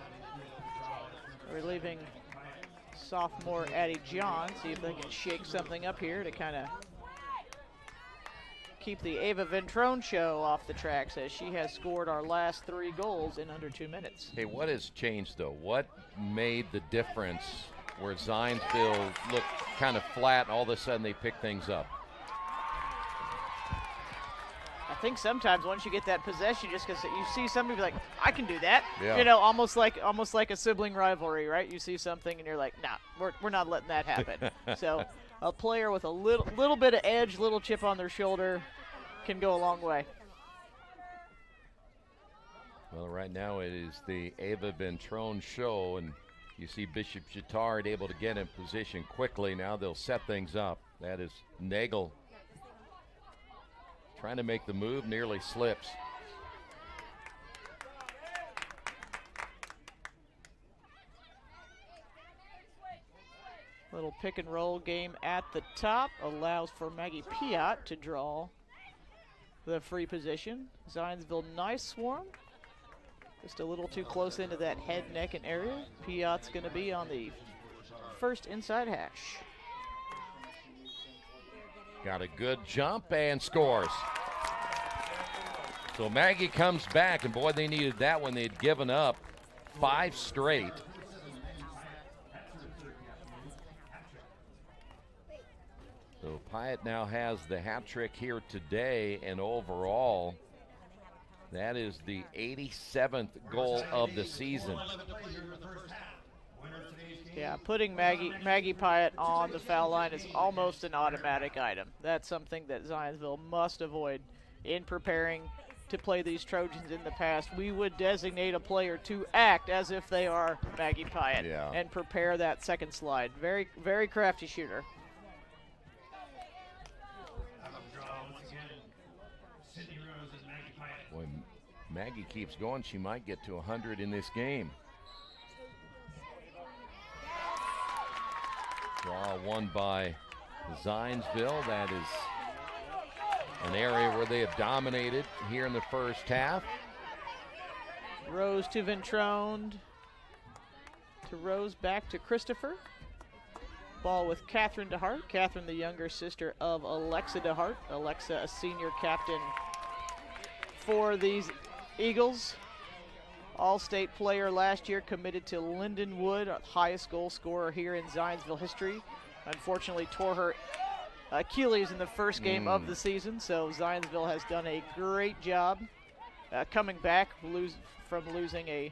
We're leaving sophomore Addie John, see if they can shake something up here to kind of keep the Ava Ventrone show off the tracks, as she has scored our last 3 goals in under 2 minutes. Hey, what has changed, though? What made the difference where Zionsville looked kind of flat and all of a sudden they pick things up? I think sometimes once you get that possession, just because you see somebody be like, I can do that. Yeah. You know, almost like a sibling rivalry, right? You see something and you're like, nah, we're not letting that happen. So a player with a little bit of edge, little chip on their shoulder can go a long way. Well, right now it is the Ava Ventrone show, and you see Bishop Chatard able to get in position quickly. Now they'll set things up. That is Nagel trying to make the move, nearly slips. Little pick and roll game at the top allows for Maggie Pyatt to draw the free position. Zionsville, nice swarm. Just a little too close into that head, neck, and area. Pyatt's going to be on the first inside hash. Got a good jump and scores. So Maggie comes back, and boy, they needed that when they'd given up 5 straight. So Pyatt now has the hat trick here today, and overall That is the 87th goal of the season. Yeah, putting Maggie Pyatt on the foul line is almost an automatic item. That's something that Zionsville must avoid in preparing to play these Trojans in the past. We would designate a player to act as if they are Maggie Pyatt and prepare that second slide. Very, very crafty shooter. Boy, Maggie keeps going. She might get to 100 in this game. Draw won by Zionsville. That is an area where they have dominated here in the first half. Rose to Ventrone. To Rose, back to Christopher. Ball with Catherine DeHart. Catherine, the younger sister of Alexa DeHart. Alexa, a senior captain for these Eagles. All-state player last year, committed to Lindenwood, highest goal scorer here in Zionsville history. Unfortunately tore her Achilles in the first game of the season, so Zionsville has done a great job coming back from losing a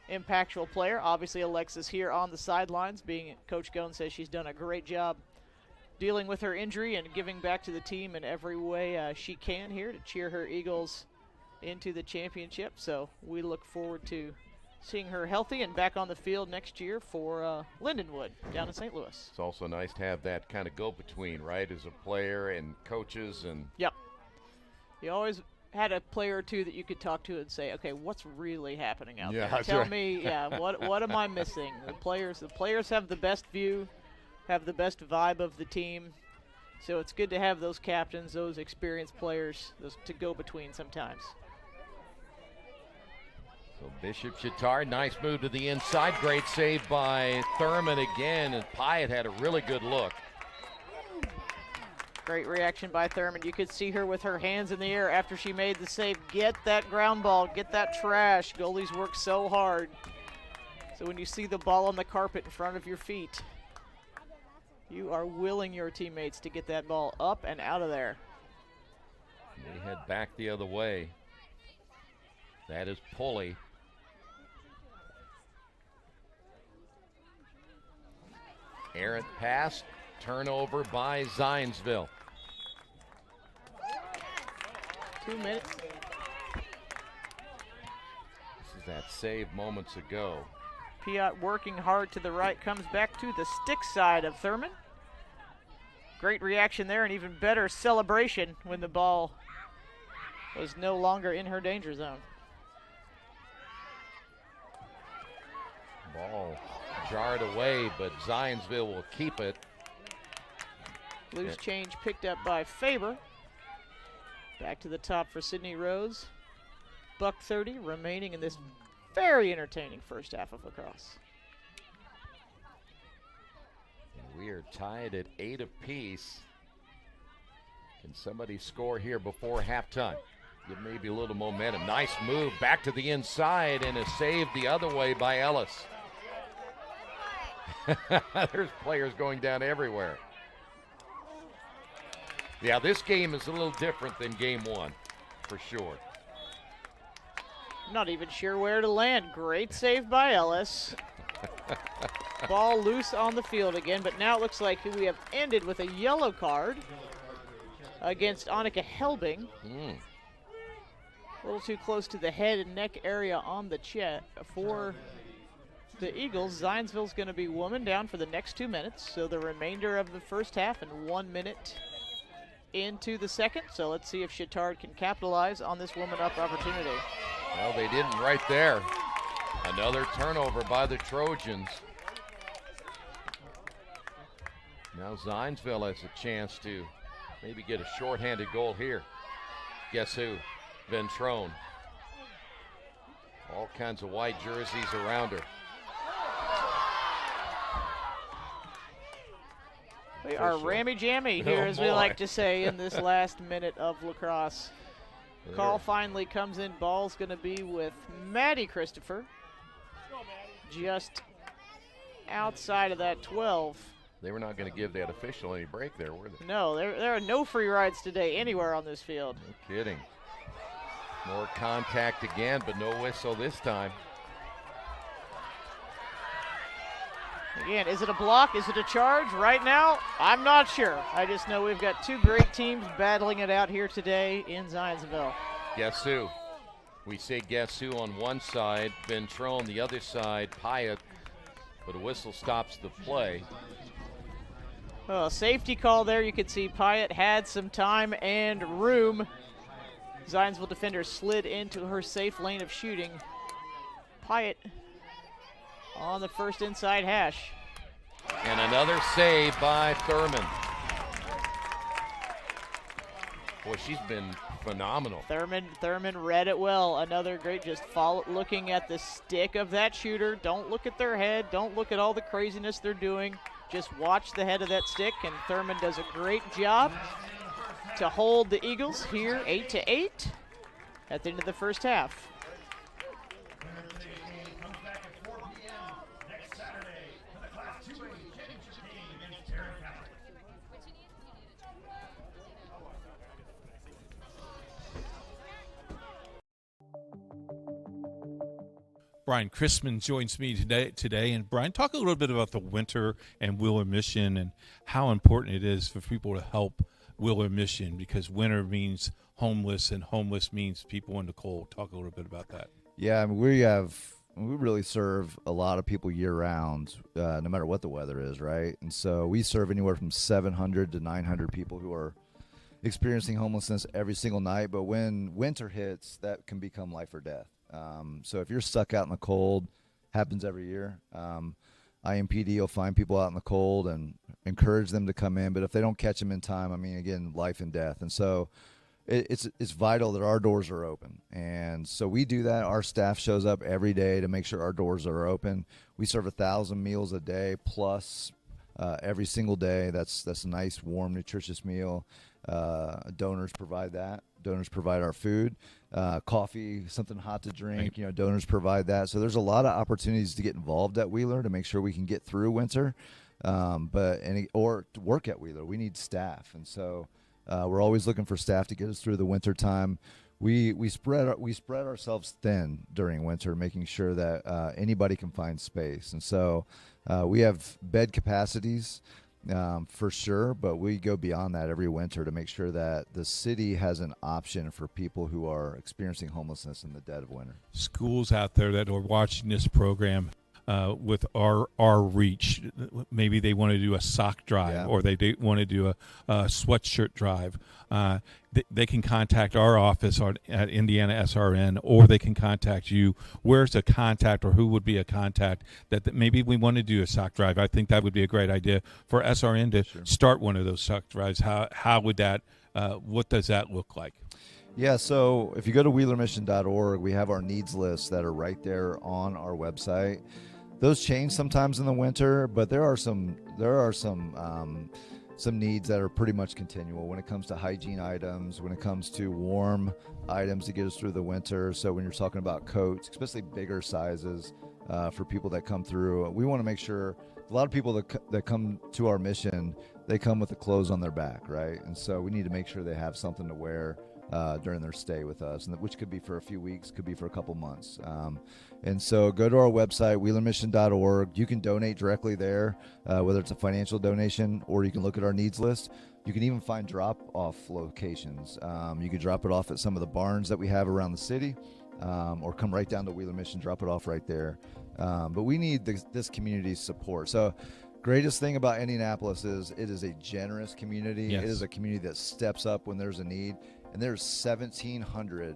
impactful player. Obviously Alexa's here on the sidelines, being Coach Goen says she's done a great job dealing with her injury and giving back to the team in every way she can here to cheer her Eagles into the championship. So we look forward to seeing her healthy and back on the field next year for Lindenwood down in St. Louis. It's also nice to have that kind of go-between, right, as a player and coaches. And yep. You always had a player or two that you could talk to and say, okay, what's really happening out there? Tell me, what am I missing? The players have the best view, have the best vibe of the team. So it's good to have those captains, those experienced players, those to go between sometimes. So Bishop Chatard, nice move to the inside. Great save by Thurman again, and Pyatt had a really good look. Great reaction by Thurman. You could see her with her hands in the air after she made the save. Get that ground ball, get that trash. Goalies work so hard. So when you see the ball on the carpet in front of your feet, you are willing your teammates to get that ball up and out of there. They head back the other way. That is Pulley. Errant pass, turnover by Zionsville. 2 minutes. This is that save moments ago. Piat working hard to the right, comes back to the stick side of Thurman. Great reaction there, and even better celebration when the ball was no longer in her danger zone. Ball jarred away, but Zionsville will keep it. Loose change picked up by Faber. Back to the top for Sydney Rose. $1:30 remaining in this very entertaining first half of lacrosse. And we are tied at 8 apiece. Can somebody score here before halftime? Give maybe a little momentum. Nice move back to the inside, and a save the other way by Ellis. There's players going down everywhere. Yeah, this game is a little different than game one, for sure. Not even sure where to land. Great save by Ellis. Ball loose on the field again, but now it looks like we have ended with a yellow card against Annika Helbing. A little too close to the head and neck area on the chest for the Eagles. Zionsville's going to be woman down for the next 2 minutes, so the remainder of the first half and 1 minute into the second. So let's see if Chatard can capitalize on this woman up opportunity. Well, they didn't right there. Another turnover by the Trojans. Now Zionsville has a chance to maybe get a shorthanded goal here. Guess who? Ventrone. All kinds of white jerseys around her. We are rammy-jammy here, as we like to say, in this last minute of lacrosse. Call finally comes in. Ball's going to be with Maddie Christopher. Just outside of that 12. They were not going to give that official any break there, were they? No, there are no free rides today anywhere on this field. No kidding. More contact again, but no whistle this time. Again, is it a block? Is it a charge? Right now, I'm not sure. I just know we've got two great teams battling it out here today in Zionsville. Guess who? We say guess who on one side, Ventrone the other side, Pyatt, but a whistle stops the play. Oh, safety call there. You could see Pyatt had some time and room. Zionsville defender slid into her safe lane of shooting. Pyatt on the first inside hash. And another save by Thurman. Boy, she's been phenomenal. Thurman read it well. Another great, just looking at the stick of that shooter. Don't look at their head. Don't look at all the craziness they're doing. Just watch the head of that stick, and Thurman does a great job to hold the Eagles here 8-8 at the end of the first half. Brian Chrisman joins me today. And Brian, talk a little bit about the winter and Wheeler Mission and how important it is for people to help Wheeler Mission, because winter means homeless and homeless means people in the cold. Talk a little bit about that. Yeah, I mean, we really serve a lot of people year round, no matter what the weather is, right? And so we serve anywhere from 700 to 900 people who are experiencing homelessness every single night. But when winter hits, that can become life or death. So if you're stuck out in the cold, happens every year. IMPD will find people out in the cold and encourage them to come in. But if they don't catch them in time, I mean, again, life and death. And so it's vital that our doors are open. And so we do that. Our staff shows up every day to make sure our doors are open. We serve 1,000 meals a day plus every single day. That's a nice, warm, nutritious meal. Donors provide that. Donors provide our food, coffee, something hot to drink. You know, donors provide that. So there's a lot of opportunities to get involved at Wheeler to make sure we can get through winter, or to work at Wheeler. We need staff, and so we're always looking for staff to get us through the winter time. We spread ourselves thin during winter, making sure that anybody can find space, and so we have bed capacities. For sure, but we go beyond that every winter to make sure that the city has an option for people who are experiencing homelessness in the dead of winter. Schools out there that are watching this program with our reach, maybe they want to do a sock drive, or they want to do a sweatshirt drive. They can contact our office at IndianaSRN, or they can contact you. Where's a contact, or who would be a contact that maybe we want to do a sock drive? I think that would be a great idea for SRN to start one of those sock drives. How would that? What does that look like? Yeah, so if you go to wheelermission.org, we have our needs lists that are right there on our website. Those change sometimes in the winter, but there are some needs that are pretty much continual when it comes to hygiene items, when it comes to warm items to get us through the winter. So when you're talking about coats, especially bigger sizes for people that come through, we want to make sure a lot of people that come to our mission, they come with the clothes on their back, right? And so we need to make sure they have something to wear during their stay with us, and which could be for a few weeks, could be for a couple months. And so go to our website, wheelermission.org. You can donate directly there, whether it's a financial donation or you can look at our needs list. You can even find drop-off locations. You can drop it off at some of the barns that we have around the city, or come right down to Wheeler Mission, drop it off right there. But we need this community's support. So greatest thing about Indianapolis is it is a generous community. Yes. It is a community that steps up when there's a need. And there's 1,700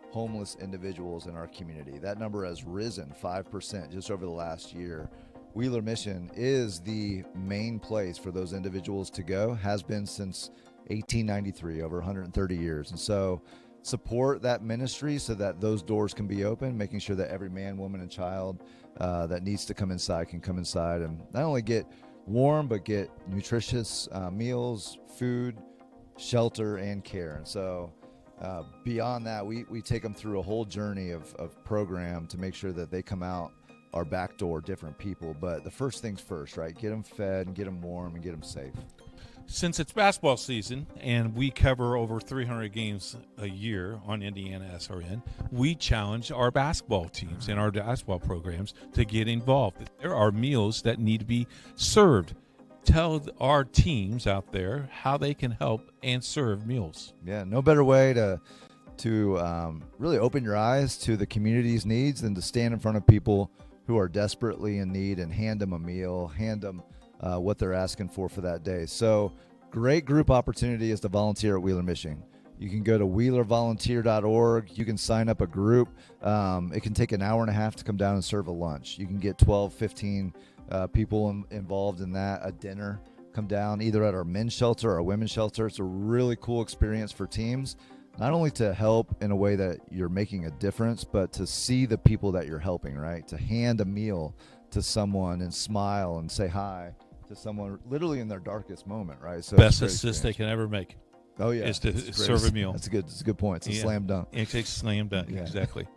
homeless individuals in our community. That number has risen 5% just over the last year. Wheeler Mission is the main place for those individuals to go, has been since 1893, over 130 years. And so support that ministry so that those doors can be open, making sure that every man, woman, and child that needs to come inside can come inside and not only get warm, but get nutritious meals, food, shelter, and care. And so beyond that, we take them through a whole journey of program to make sure that they come out our back door different people. But the first things first, right? Get them fed and get them warm and get them safe. Since it's basketball season and we cover over 300 games a year on Indiana SRN, we challenge our basketball teams and our basketball programs to get involved. There are meals that need to be served. Tell our teams out there how they can help and serve meals. Yeah, no better way to really open your eyes to the community's needs than to stand in front of people who are desperately in need and hand them a meal, hand them what they're asking for that day. So great group opportunity is to volunteer at Wheeler, Michigan. You can go to wheelervolunteer.org. You can sign up a group. It can take an hour and a half to come down and serve a lunch. You can get 12, 15 people involved in that, a dinner. Come down either at our men's shelter or our women's shelter. It's a really cool experience for teams, not only to help in a way that you're making a difference, but to see the people that you're helping, right? To hand a meal to someone and smile and say hi to someone literally in their darkest moment, right? So best assist they can ever make. Oh yeah, is to serve a meal. That's a good point. It's a slam dunk. It's a slam dunk, exactly.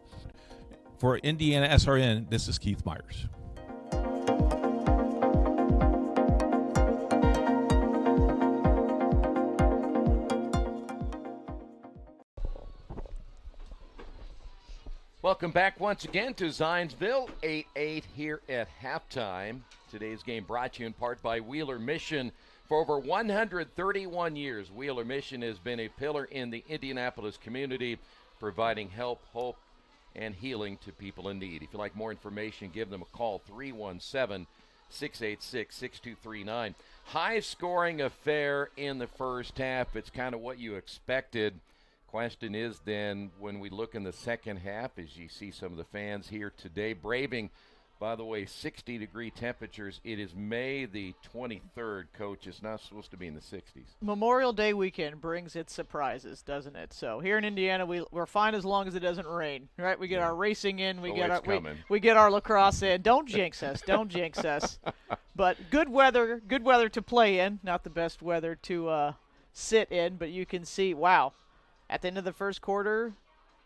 For Indiana SRN, this is Keith Myers. Welcome back once again to Zionsville, 8-8 here at halftime. Today's game brought to you in part by Wheeler Mission. For over 131 years, Wheeler Mission has been a pillar in the Indianapolis community, providing help, hope, and healing to people in need. If you'd like more information, give them a call, 317-686-6239. High-scoring affair in the first half. It's kind of what you expected. Question is then, when we look in the second half, as you see some of the fans here today braving, by the way, 60-degree temperatures. It is May the 23rd, Coach. It's not supposed to be in the 60s. Memorial Day weekend brings its surprises, doesn't it? So here in Indiana, we're fine as long as it doesn't rain, right? We get our racing in, we get our lacrosse in. Don't jinx us, don't jinx us. But good weather to play in. Not the best weather to sit in, but you can see, wow. At the end of the first quarter,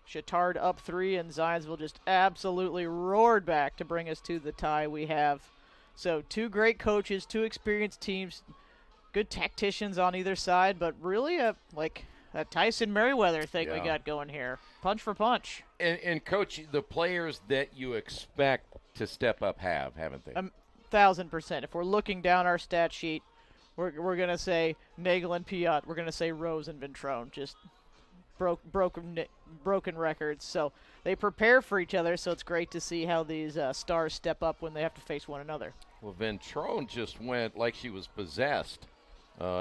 Chatard up 3, and Zionsville just absolutely roared back to bring us to the tie we have. So 2 great coaches, 2 experienced teams, good tacticians on either side, but really a Tyson Merriweather thing we got going here. Punch for punch. And Coach, the players that you expect to step up haven't they? 1,000%. If we're looking down our stat sheet, we're going to say Nagel and Piot. We're going to say Rose and Ventrone. Just broken records. So they prepare for each other, so it's great to see how these stars step up when they have to face one another. Well, Ventrone just went like she was possessed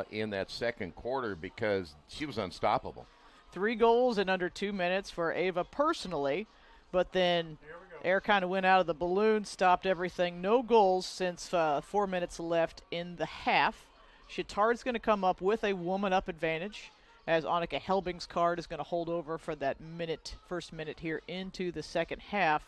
in that second quarter because she was unstoppable. 3 goals in under 2 minutes for Ava personally, but then air kind of went out of the balloon, stopped everything. No goals since 4 minutes left in the half. Chatard's going to come up with a woman-up advantage, as Annika Helbing's card is going to hold over for that first minute here into the second half.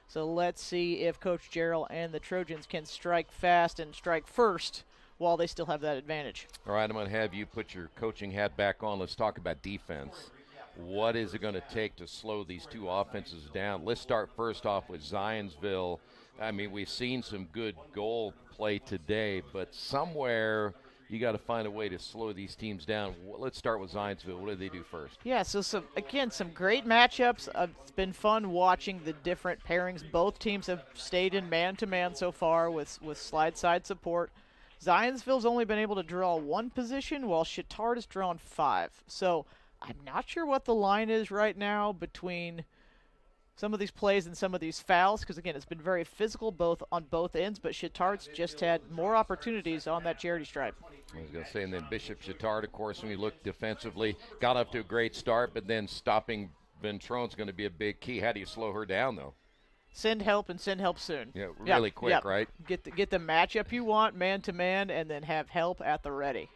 So let's see if Coach Jarrell and the Trojans can strike fast and strike first while they still have that advantage. All right, I'm going to have you put your coaching hat back on. Let's talk about defense. What is it going to take to slow these 2 offenses down? Let's start first off with Zionsville. I mean, we've seen some good goal play today, but somewhere – you got to find a way to slow these teams down. Let's start with Zionsville. What do they do first? Yeah, so some great matchups. It's been fun watching the different pairings. Both teams have stayed in man-to-man so far with slide side support. Zionsville's only been able to draw 1 position, while Chatard has drawn 5. So I'm not sure what the line is right now between some of these plays and some of these fouls, because, again, it's been very physical on both ends, but Chatard's just had more opportunities on that charity stripe. I was going to say, and then Bishop Chatard, of course, when you look defensively, got up to a great start, but then stopping Ventrone's going to be a big key. How do you slow her down, though? Send help and send help soon. Yeah, really quick, right? Get the matchup you want, man-to-man, and then have help at the ready.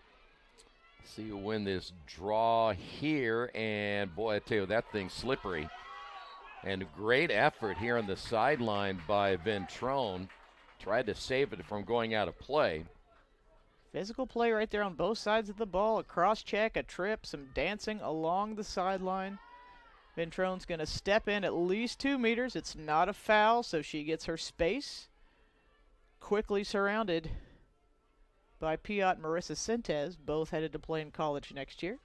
See you win this draw here, and, boy, I tell you, that thing's slippery. And a great effort here on the sideline by Ventrone. Tried to save it from going out of play. Physical play right there on both sides of the ball. A cross check, a trip, some dancing along the sideline. Ventrone's going to step in at least 2 meters. It's not a foul, so she gets her space. Quickly surrounded by Piot and Marissa Sentes, both headed to play in college next year.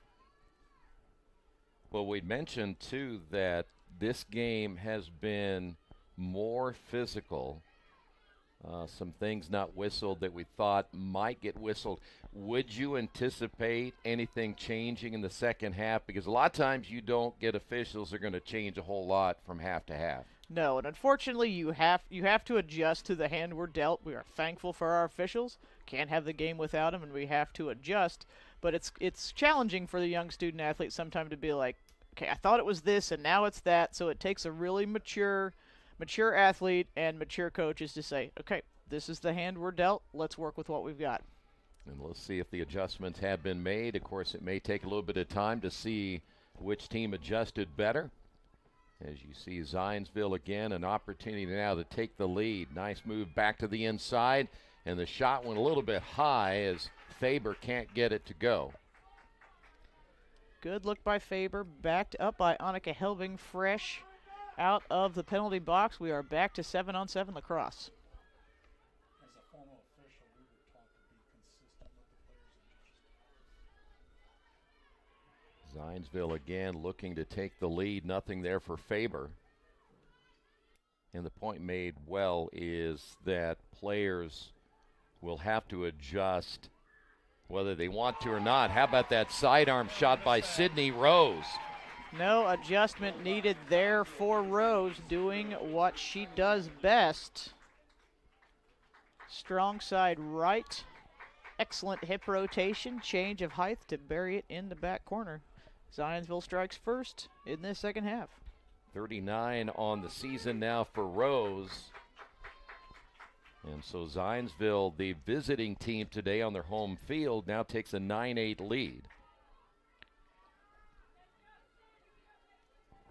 Well, we mentioned, too, that this game has been more physical. Some things not whistled that we thought might get whistled. Would you anticipate anything changing in the second half? Because a lot of times you don't get officials that are going to change a whole lot from half to half. No, and unfortunately you have to adjust to the hand we're dealt. We are thankful for our officials. Can't have the game without them, and we have to adjust. But it's challenging for the young student athlete sometimes to be like, okay, I thought it was this, and now it's that. So it takes a really mature athlete and mature coaches to say, okay, this is the hand we're dealt. Let's work with what we've got. And let's see if the adjustments have been made. Of course, it may take a little bit of time to see which team adjusted better. As you see Zionsville again, an opportunity now to take the lead. Nice move back to the inside, and the shot went a little bit high as Faber can't get it to go. Good look by Faber, backed up by Annika Helbing, fresh out of the penalty box. We are back to 7-on-7 lacrosse. As a former official, we were taught to be consistent with the players and Zionsville again looking to take the lead. Nothing there for Faber. And the point made well is that players will have to adjust whether they want to or not. How about that sidearm shot by Sydney Rose? No adjustment needed there for Rose, doing what she does best. Strong side right. Excellent hip rotation, change of height to bury it in the back corner. Zionsville strikes first in this second half. 39 on the season now for Rose. And so Zionsville, the visiting team today on their home field, now takes a 9-8 lead.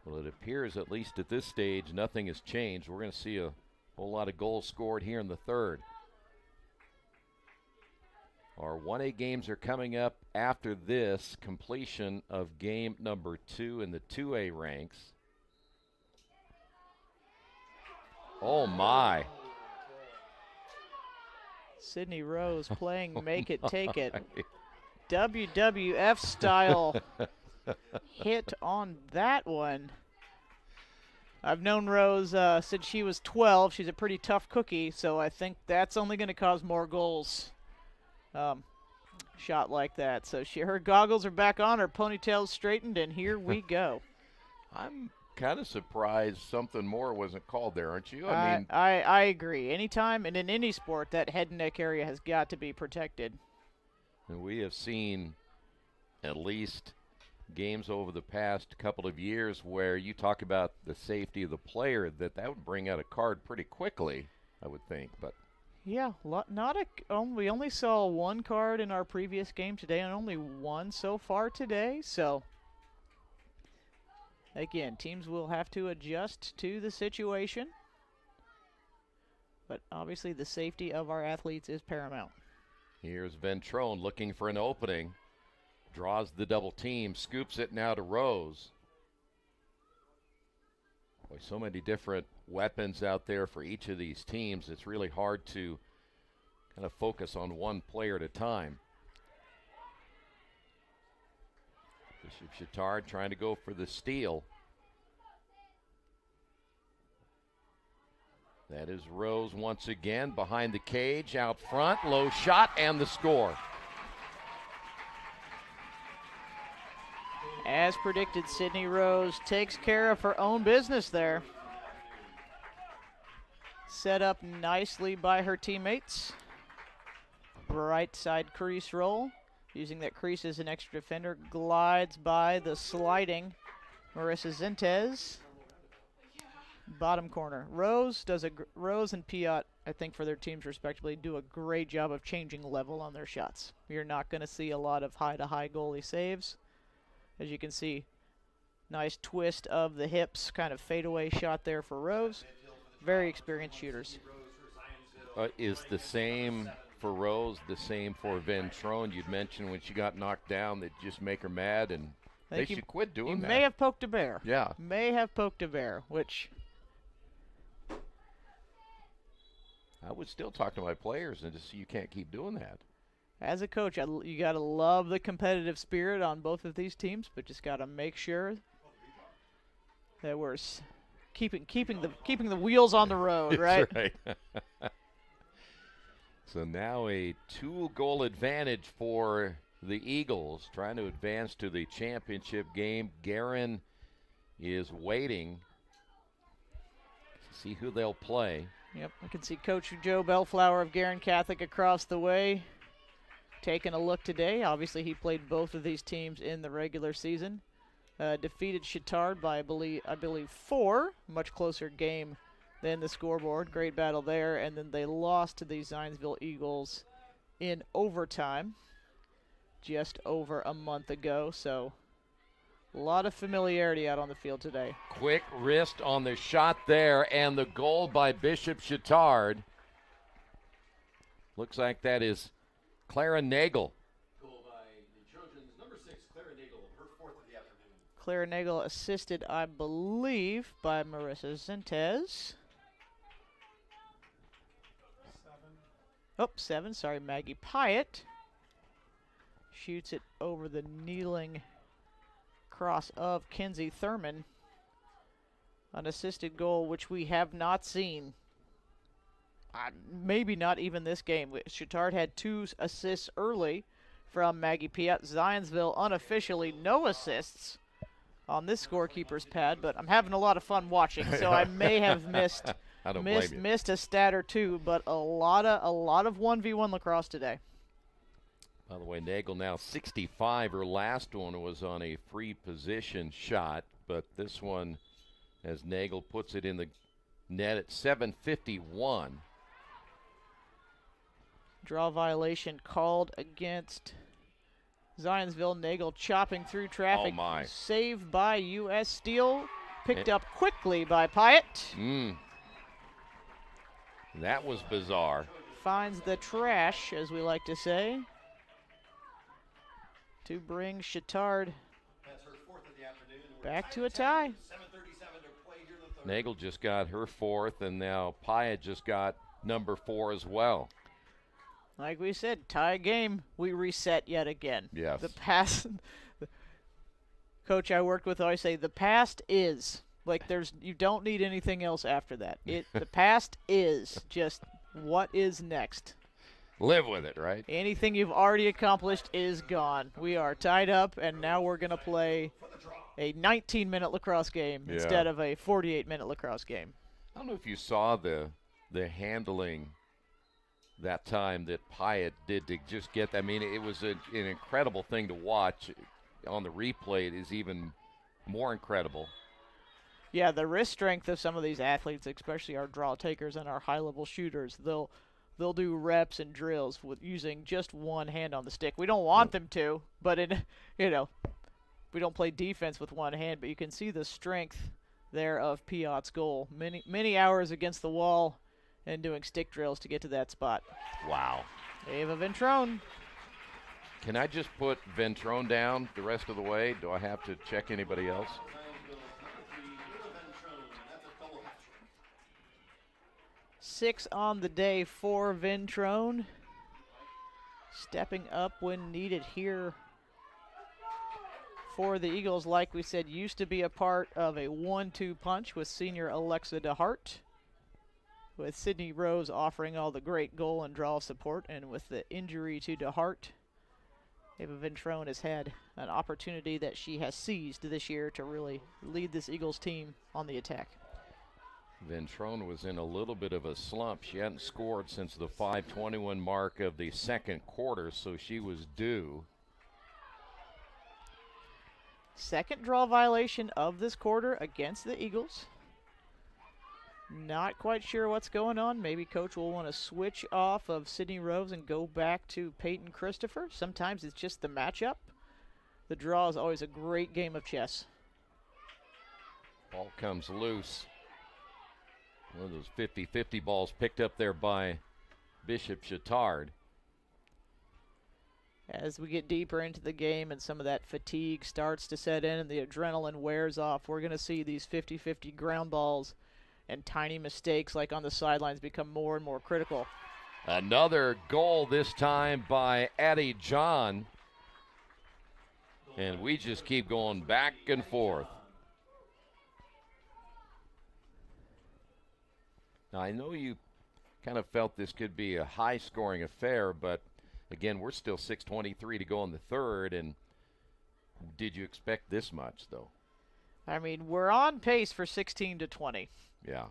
Well, it appears, at least at this stage, nothing has changed. We're going to see a whole lot of goals scored here in the third. Our 1A games are coming up after this completion of game number 2 in the 2A ranks. Oh, my. Sydney Rose playing Make It, Take It. WWF style hit on that one. I've known Rose since she was 12. She's a pretty tough cookie, so I think that's only going to cause more goals. Shot like that. So her goggles are back on, her ponytail's straightened, and here we go. I'm kind of surprised something more wasn't called there, aren't you? I agree. Anytime and in any sport, that head and neck area has got to be protected. And we have seen at least games over the past couple of years where you talk about the safety of the player, that would bring out a card pretty quickly, I would think. But yeah, we only saw one card in our previous game today, and only one so far today. So again, teams will have to adjust to the situation, but obviously the safety of our athletes is paramount. Here's Ventrone looking for an opening. Draws the double team, scoops it now to Rose. Boy, so many different weapons out there for each of these teams. It's really hard to kind of focus on one player at a time. Bishop Chatard trying to go for the steal. That is Rose once again behind the cage, out front, low shot, and the score. As predicted, Sydney Rose takes care of her own business there. Set up nicely by her teammates. Right side crease roll. Using that crease as an extra defender. Glides by the sliding Marissa Zentes. Bottom corner. Rose and Piot, I think for their teams respectively, do a great job of changing level on their shots. You're not going to see a lot of high-to-high goalie saves. As you can see, nice twist of the hips, kind of fadeaway shot there for Rose. Very experienced shooters. Is the same for Rose, the same for Ventrone? You'd mentioned when she got knocked down that just make her mad, and they should quit doing that. May have poked a bear. Yeah. May have poked a bear, which I would still talk to my players and just say you can't keep doing that. as a coach, you got to love the competitive spirit on both of these teams, but just got to make sure that we're keeping the wheels on the road, right? That's right. So now a 2-goal advantage for the Eagles, trying to advance to the championship game. Guerin is waiting to see who they'll play. Yep, I can see Coach Joe Bellflower of Guerin Catholic across the way taking a look today. Obviously, he played both of these teams in the regular season. Defeated Chatard by, I believe 4. Much closer game than the scoreboard. Great battle there. And then they lost to the Zionsville Eagles in overtime just over a month ago. So a lot of familiarity out on the field today. Quick wrist on the shot there, and the goal by Bishop Chatard. Looks like that is Clara Nagel. Goal by the Trojans, number 6, Clara Nagel, her 4th of the afternoon. Clara Nagel assisted, I believe, by Marissa Zentez. 7, sorry, Maggie Pyatt. Shoots it over the kneeling cross of Kenzie Thurman. An assisted goal which we have not seen. Maybe not even this game. Chatard had 2 assists early from Maggie Pyatt. Zionsville unofficially no assists on this scorekeeper's pad, but I'm having a lot of fun watching, so I may have missed a stat or 2, but a lot of 1v1 lacrosse today. By the way, Nagel now 65. Her last one was on a free position shot, but this one, as Nagel puts it in the net at 7:51. Draw violation called against Zionsville. Nagel chopping through traffic. Oh my. Saved by U.S. Steel. Picked up quickly by Pyatt. That was bizarre. Finds the trash, as we like to say, to bring Chatard back to a tie. Nagel just got her 4th, and now Pyatt just got number 4 as well. Like we said, tie game, we reset yet again. Yes. The past, coach I worked with always say, the past is. Like, you don't need anything else after that. The past is just what is next. Live with it, right? Anything you've already accomplished is gone. We are tied up, and now we're going to play a 19-minute lacrosse game instead of a 48-minute lacrosse game. I don't know if you saw the handling that time that Pyatt did to just get that. I mean, it was an incredible thing to watch. On the replay, it is even more incredible. Yeah, the wrist strength of some of these athletes, especially our draw takers and our high-level shooters, they'll do reps and drills with using just one hand on the stick. We don't want them to, but we don't play defense with one hand. But you can see the strength there of Pyatt's goal. Many hours against the wall and doing stick drills to get to that spot. Wow. Ava Ventrone. Can I just put Ventrone down the rest of the way? Do I have to check anybody else? 6 on the day for Ventrone. Stepping up when needed here for the Eagles. Like we said, used to be a part of a 1-2 punch with senior Alexa DeHart, with Sydney Rose offering all the great goal and draw support. And with the injury to DeHart, Ava Ventrone has had an opportunity that she has seized this year to really lead this Eagles team on the attack. Ventrone was in a little bit of a slump. She hadn't scored since the 5:21 mark of the second quarter, so she was due. Second draw violation of this quarter against the Eagles. Not quite sure what's going on. Maybe coach will want to switch off of Sydney Rose and go back to Peyton Christopher. Sometimes it's just the matchup. The draw is always a great game of chess. Ball comes loose. One of those 50-50 balls picked up there by Bishop Chatard. As we get deeper into the game and some of that fatigue starts to set in and the adrenaline wears off, we're going to see these 50-50 ground balls and tiny mistakes like on the sidelines become more and more critical. Another goal, this time by Addie John. And we just keep going back and forth. Now, I know you kind of felt this could be a high-scoring affair, but, again, we're still 6:23 to go in the third, and did you expect this much, though? I mean, we're on pace for 16-20. Yeah.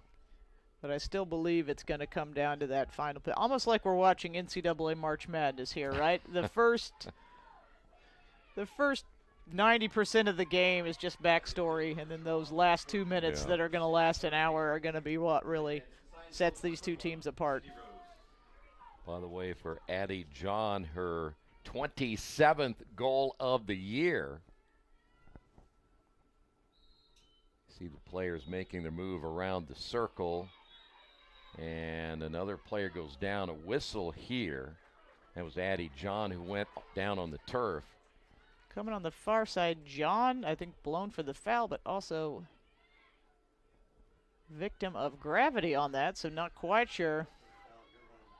But I still believe it's going to come down to that final play. Almost like we're watching NCAA March Madness here, right? The first 90% of the game is just backstory, and then those last 2 minutes that are going to last an hour are going to be what really sets these two teams apart. By the way, for Addie John, her 27th goal of the year. See the players making their move around the circle. And another player goes down. A whistle here. That was Addie John who went down on the turf. Coming on the far side, John, I think blown for the foul, but also victim of gravity on that, so not quite sure.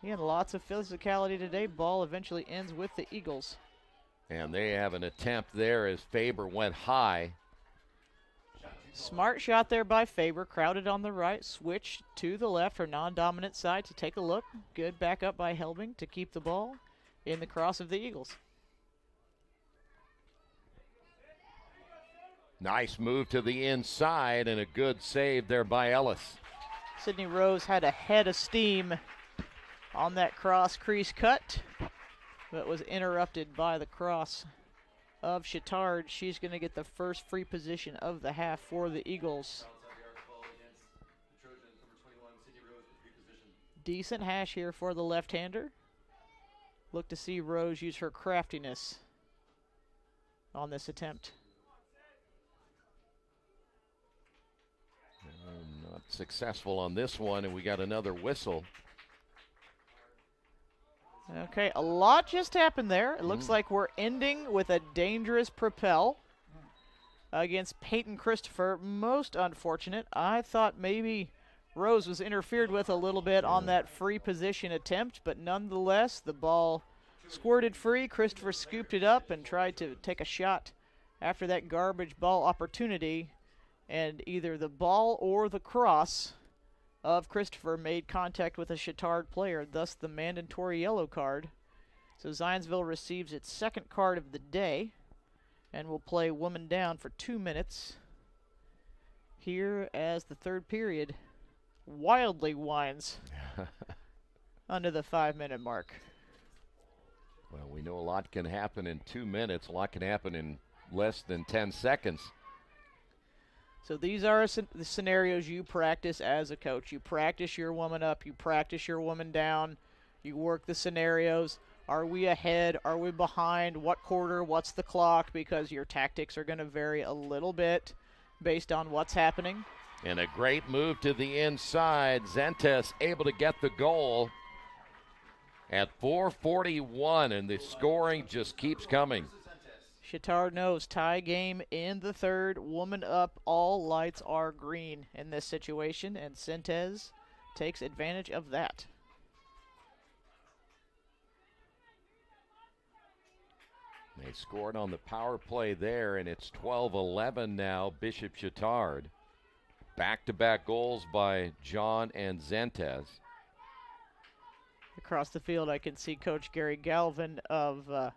He had lots of physicality today. Ball eventually ends with the Eagles. And they have an attempt there as Faber went high. Smart shot there by Faber, crowded on the right, switched to the left, her non-dominant side to take a look. Good backup by Helbing to keep the ball in the cross of the Eagles. Nice move to the inside and a good save there by Ellis. Sydney Rose had a head of steam on that cross crease cut, but was interrupted by the cross of Chatard. She's going to get the first free position of the half for the Eagles. Decent hash here for the left-hander. Look to see Rose use her craftiness on this attempt. Not successful on this one, and we got another whistle. Okay, a lot just happened there. It looks like we're ending with a dangerous propel against Peyton Christopher. Most unfortunate. I thought maybe Rose was interfered with a little bit on that free position attempt, but nonetheless, the ball squirted free. Christopher scooped it up and tried to take a shot after that garbage ball opportunity, and either the ball or the cross of Christopher made contact with a Chatard player, thus the mandatory yellow card. So Zionsville receives its second card of the day and will play woman down for 2 minutes here as the third period wildly winds under the 5-minute mark. Well, we know a lot can happen in 2 minutes. A lot can happen in less than 10 seconds. So these are the scenarios you practice as a coach. You practice your woman up. You practice your woman down. You work the scenarios. Are we ahead? Are we behind? What quarter? What's the clock? Because your tactics are going to vary a little bit based on what's happening. And a great move to the inside. Zentes able to get the goal at 4:41, and the scoring just keeps coming. Chatard knows tie game in the third. Woman up. All lights are green in this situation, and Zentes takes advantage of that. They scored on the power play there, and it's 12-11 now, Bishop Chatard. Back-to-back goals by John and Zentes. Across the field, I can see Coach Gary Galvin of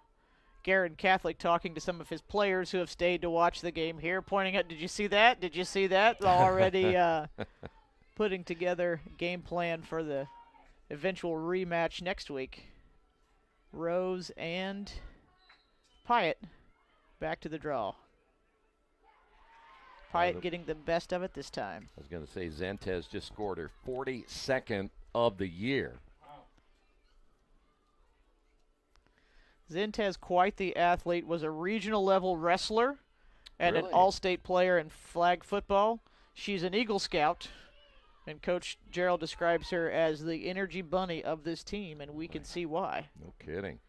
Garrett Catholic talking to some of his players who have stayed to watch the game here, pointing out, did you see that? Did you see that? Already putting together a game plan for the eventual rematch next week. Rose and Pyatt back to the draw. Pyatt getting the best of it this time. I was going to say Zentes just scored her 42nd of the year. Zentes, quite the athlete, was a regional level wrestler and Really? an all-state player in flag football. She's an Eagle Scout, and Coach Gerald describes her as the energy bunny of this team, and we can see why. No kidding.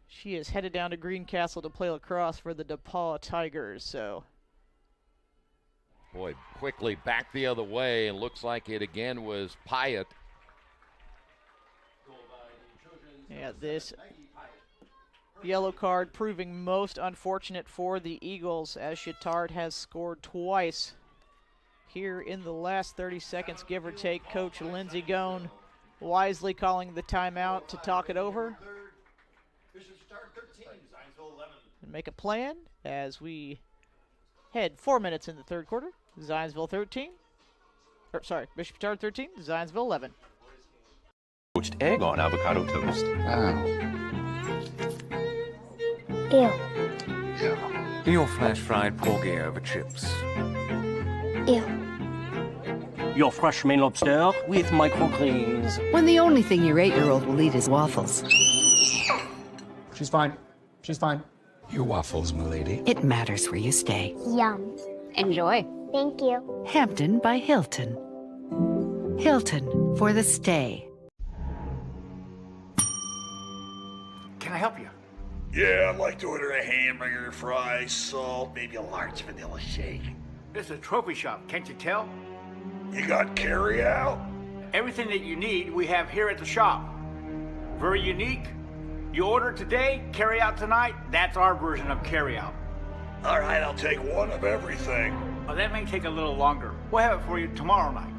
She is headed down to Greencastle to play lacrosse for the DePaul Tigers, so. Boy, quickly back the other way, and looks like it again was Pyatt. Yeah, this yellow card proving most unfortunate for the Eagles, as Chatard has scored twice here in the last 30 seconds, give or take. Coach Lindsey Gone wisely calling the timeout to talk it over and make a plan as we head 4 minutes in the third quarter. Zionsville 13. Bishop Chatard 13, Zionsville 11. Poached egg on avocado toast. Ew. Your flash fried porgy over chips. Ew. Your fresh main lobster with microgreens. When the only thing your 8-year-old will eat is waffles. She's fine. She's fine. Your waffles, milady. It matters where you stay. Yum. Enjoy. Thank you. Hampton by Hilton. Hilton for the stay. Can I help you? Yeah, I'd like to order a hamburger, fries, salt, maybe a large vanilla shake. This is a trophy shop, can't you tell? You got carry-out? Everything that you need, we have here at the shop. Very unique. You order today, carry out tonight. That's our version of carry out. All right, I'll take one of everything. Well, that may take a little longer. We'll have it for you tomorrow night.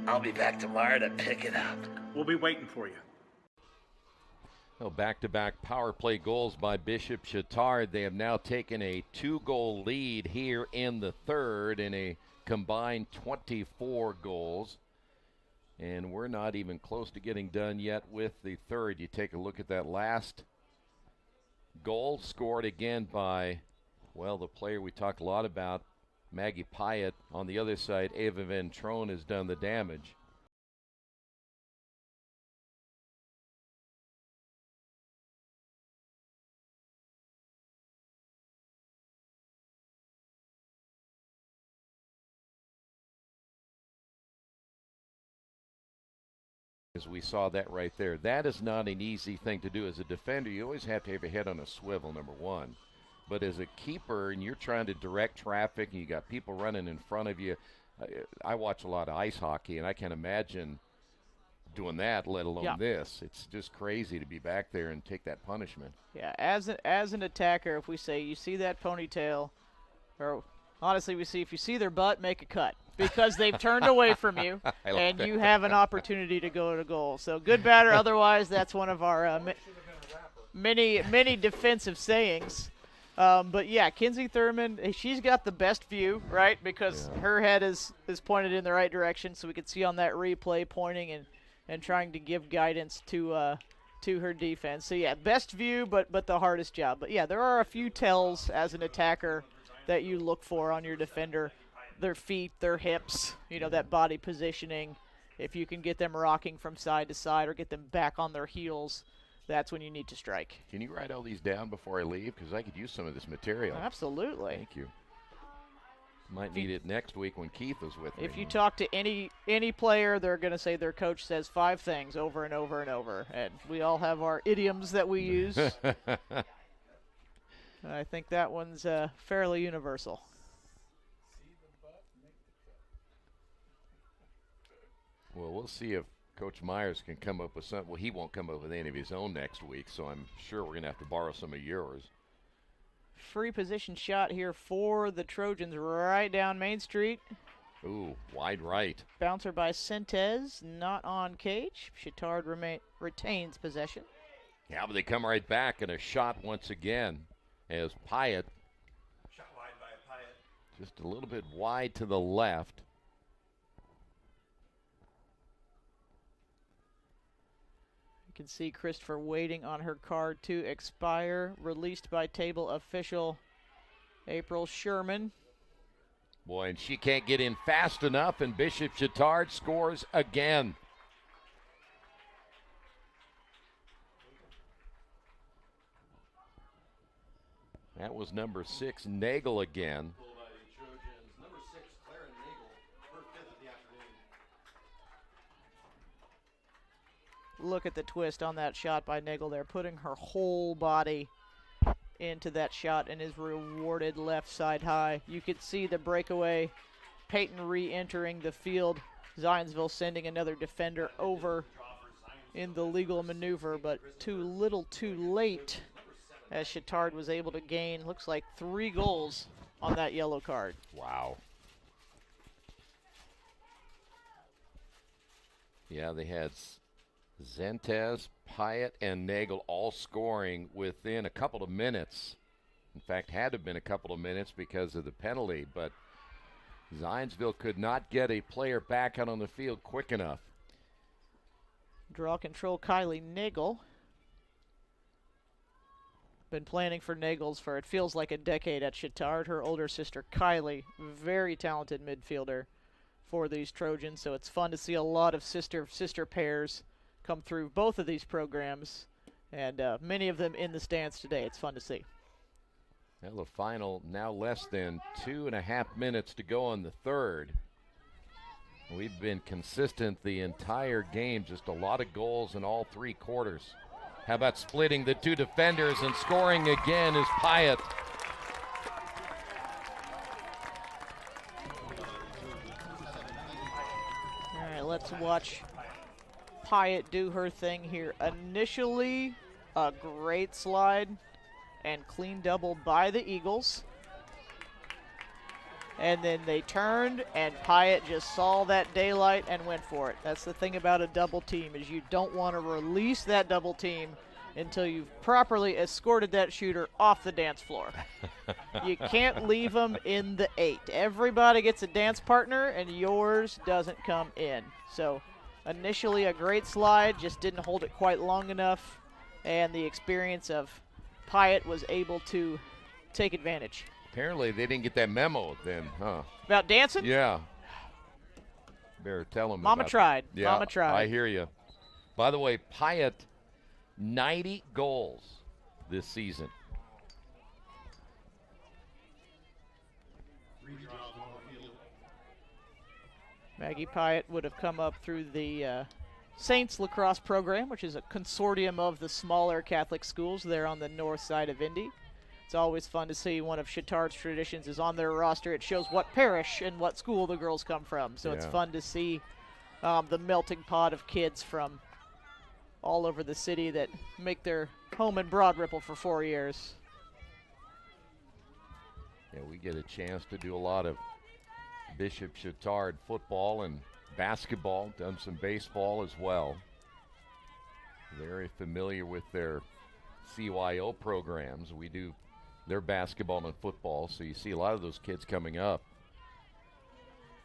I'll be back tomorrow to pick it up. We'll be waiting for you. Well, back-to-back power play goals by Bishop Chatard. They have now taken a 2-goal lead here in the third in a combined 24 goals. And we're not even close to getting done yet with the third. You take a look at that last goal, scored again by, well, the player we talked a lot about, Maggie Pyatt. On the other side, Ava Ventrone has done the damage. As we saw that right there. That is not an easy thing to do. As a defender, you always have to have your head on a swivel, number one. But as a keeper, and you're trying to direct traffic, and you got people running in front of you. I watch a lot of ice hockey, and I can't imagine doing that, let alone this. It's just crazy to be back there and take that punishment. Yeah, as an attacker, if we say you see that ponytail, or honestly, we see if you see their butt, make a cut. Because they've turned away from you, and you have an opportunity to go to goal. So good, bad, or otherwise, that's one of our many defensive sayings. But, yeah, Kinsey Thurman, she's got the best view, right, because her head is pointed in the right direction, so we can see on that replay pointing and trying to give guidance to her defense. So, yeah, best view, but the hardest job. But, yeah, there are a few tells as an attacker that you look for on your defender. Their feet, their hips, that body positioning. If you can get them rocking from side to side or get them back on their heels, that's when you need to strike. Can you write all these down before I leave? Because I could use some of this material. Absolutely. Thank you. Might need it next week when Keith is with me. If you talk to any player, they're going to say their coach says 5 things over and over and over. And we all have our idioms that we use. I think that one's fairly universal. Well, we'll see if Coach Myers can come up with something. Well, he won't come up with any of his own next week, so I'm sure we're going to have to borrow some of yours. Free position shot here for the Trojans right down Main Street. Ooh, wide right. Bouncer by Sentez, not on cage. Chatard retains possession. Yeah, but they come right back, and a shot once again as Pyatt. Shot wide by Pyatt. Just a little bit wide to the left. You can see Christopher waiting on her card to expire. Released by table official April Sherman. Boy, and she can't get in fast enough, and Bishop Chatard scores again. That was number 6, Nagel again. Look at the twist on that shot by Nagel there, putting her whole body into that shot and is rewarded left side high. You could see the breakaway, Peyton re-entering the field. Zionsville sending another defender over in the legal maneuver, but too little too late as Chatard was able to gain, looks like 3 goals on that yellow card. Wow. Yeah, they had Zentes, Pyatt, and Nagel all scoring within a couple of minutes. In fact, had to have been a couple of minutes because of the penalty, but Zionsville could not get a player back out on the field quick enough. Draw control, Kylie Nagel. Been planning for Nagels for, it feels like, a decade at Chatard. Her older sister, Kylie, very talented midfielder for these Trojans, so it's fun to see a lot of sister pairs come through both of these programs, and many of them in the stands today. It's fun to see. Well, the final now less than 2.5 minutes to go on the third. We've been consistent the entire game, just a lot of goals in all 3 quarters. How about splitting the 2 defenders and scoring again is Pyatt. All right, let's watch Pyatt do her thing here. Initially, a great slide and clean double by the Eagles. And then they turned, and Pyatt just saw that daylight and went for it. That's the thing about a double team, is you don't want to release that double team until you've properly escorted that shooter off the dance floor. You can't leave them in the 8. Everybody gets a dance partner, and yours doesn't come in. So initially a great slide, just didn't hold it quite long enough, and the experience of Pyatt was able to take advantage. Apparently they didn't get that memo then, huh? About dancing? Yeah. Better tell them. Mama tried. Yeah, Mama tried. I hear you. By the way, Pyatt, 90 goals this season. Maggie Pyatt would have come up through the Saints Lacrosse program, which is a consortium of the smaller Catholic schools there on the north side of Indy. It's always fun to see one of Chatard's traditions is on their roster. It shows what parish and what school the girls come from. So it's fun to see the melting pot of kids from all over the city that make their home in Broad Ripple for 4 years. Yeah, we get a chance to do a lot of Bishop Chatard football and basketball, done some baseball as well. Very familiar with their CYO programs. We do their basketball and football, so you see a lot of those kids coming up.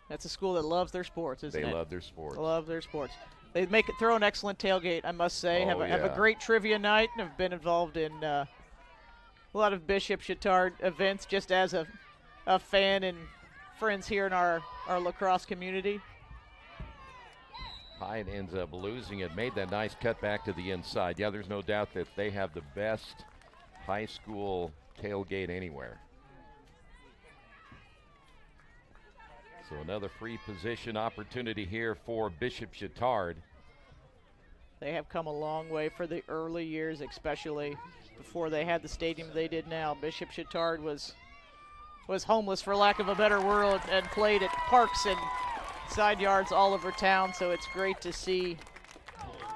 That's a school that loves their sports, isn't it? They love their sports. Love their sports. They throw an excellent tailgate, I must say. Have a great trivia night, and have been involved in a lot of Bishop Chatard events just as a fan and friends here in our lacrosse community. Hyde ends up losing it, made that nice cut back to the inside. Yeah, there's no doubt that they have the best high school tailgate anywhere. So another free position opportunity here for Bishop Chatard. They have come a long way for the early years, especially before they had the stadium they did now. Bishop Chatard was homeless, for lack of a better word, and played at parks and side yards all over town, so it's great to see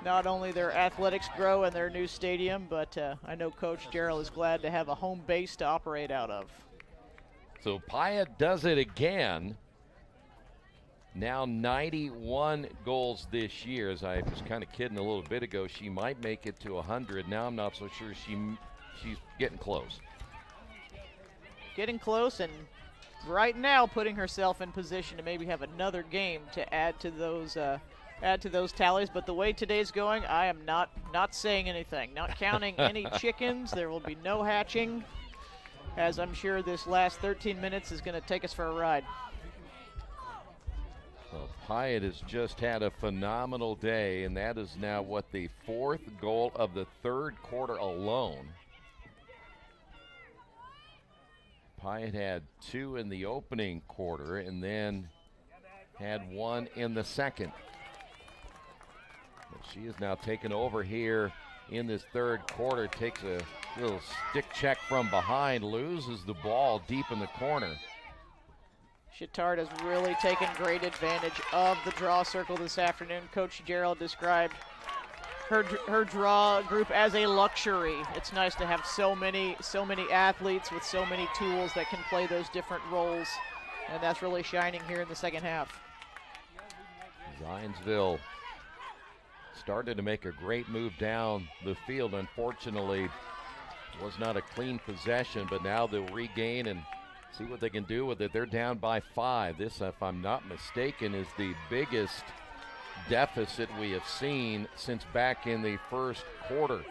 not only their athletics grow in their new stadium, but I know Coach Gerald is glad to have a home base to operate out of. So Pyatt does it again. Now 91 goals this year. As I was kind of kidding a little bit ago, she might make it to 100. Now I'm not so sure she's getting close. Getting close, and right now putting herself in position to maybe have another game to add to those tallies. But the way today's going, I am not saying anything, not counting any chickens. There will be no hatching, as I'm sure this last 13 minutes is going to take us for a ride. Well, Pyatt has just had a phenomenal day, and that is now the 4th goal of the 3rd quarter alone. Pyatt had 2 in the opening quarter and then had 1 in the second. But she is now taken over here in this 3rd quarter, takes a little stick check from behind, loses the ball deep in the corner. Chatard has really taken great advantage of the draw circle this afternoon. Coach Gerald described her draw group as a luxury. It's nice to have so many athletes with so many tools that can play those different roles, and that's really shining here in the second half. Zionsville started to make a great move down the field. Unfortunately, was not a clean possession, but now they'll regain and see what they can do with it. They're down by 5. This, if I'm not mistaken, is the biggest deficit we have seen since back in the first quarter.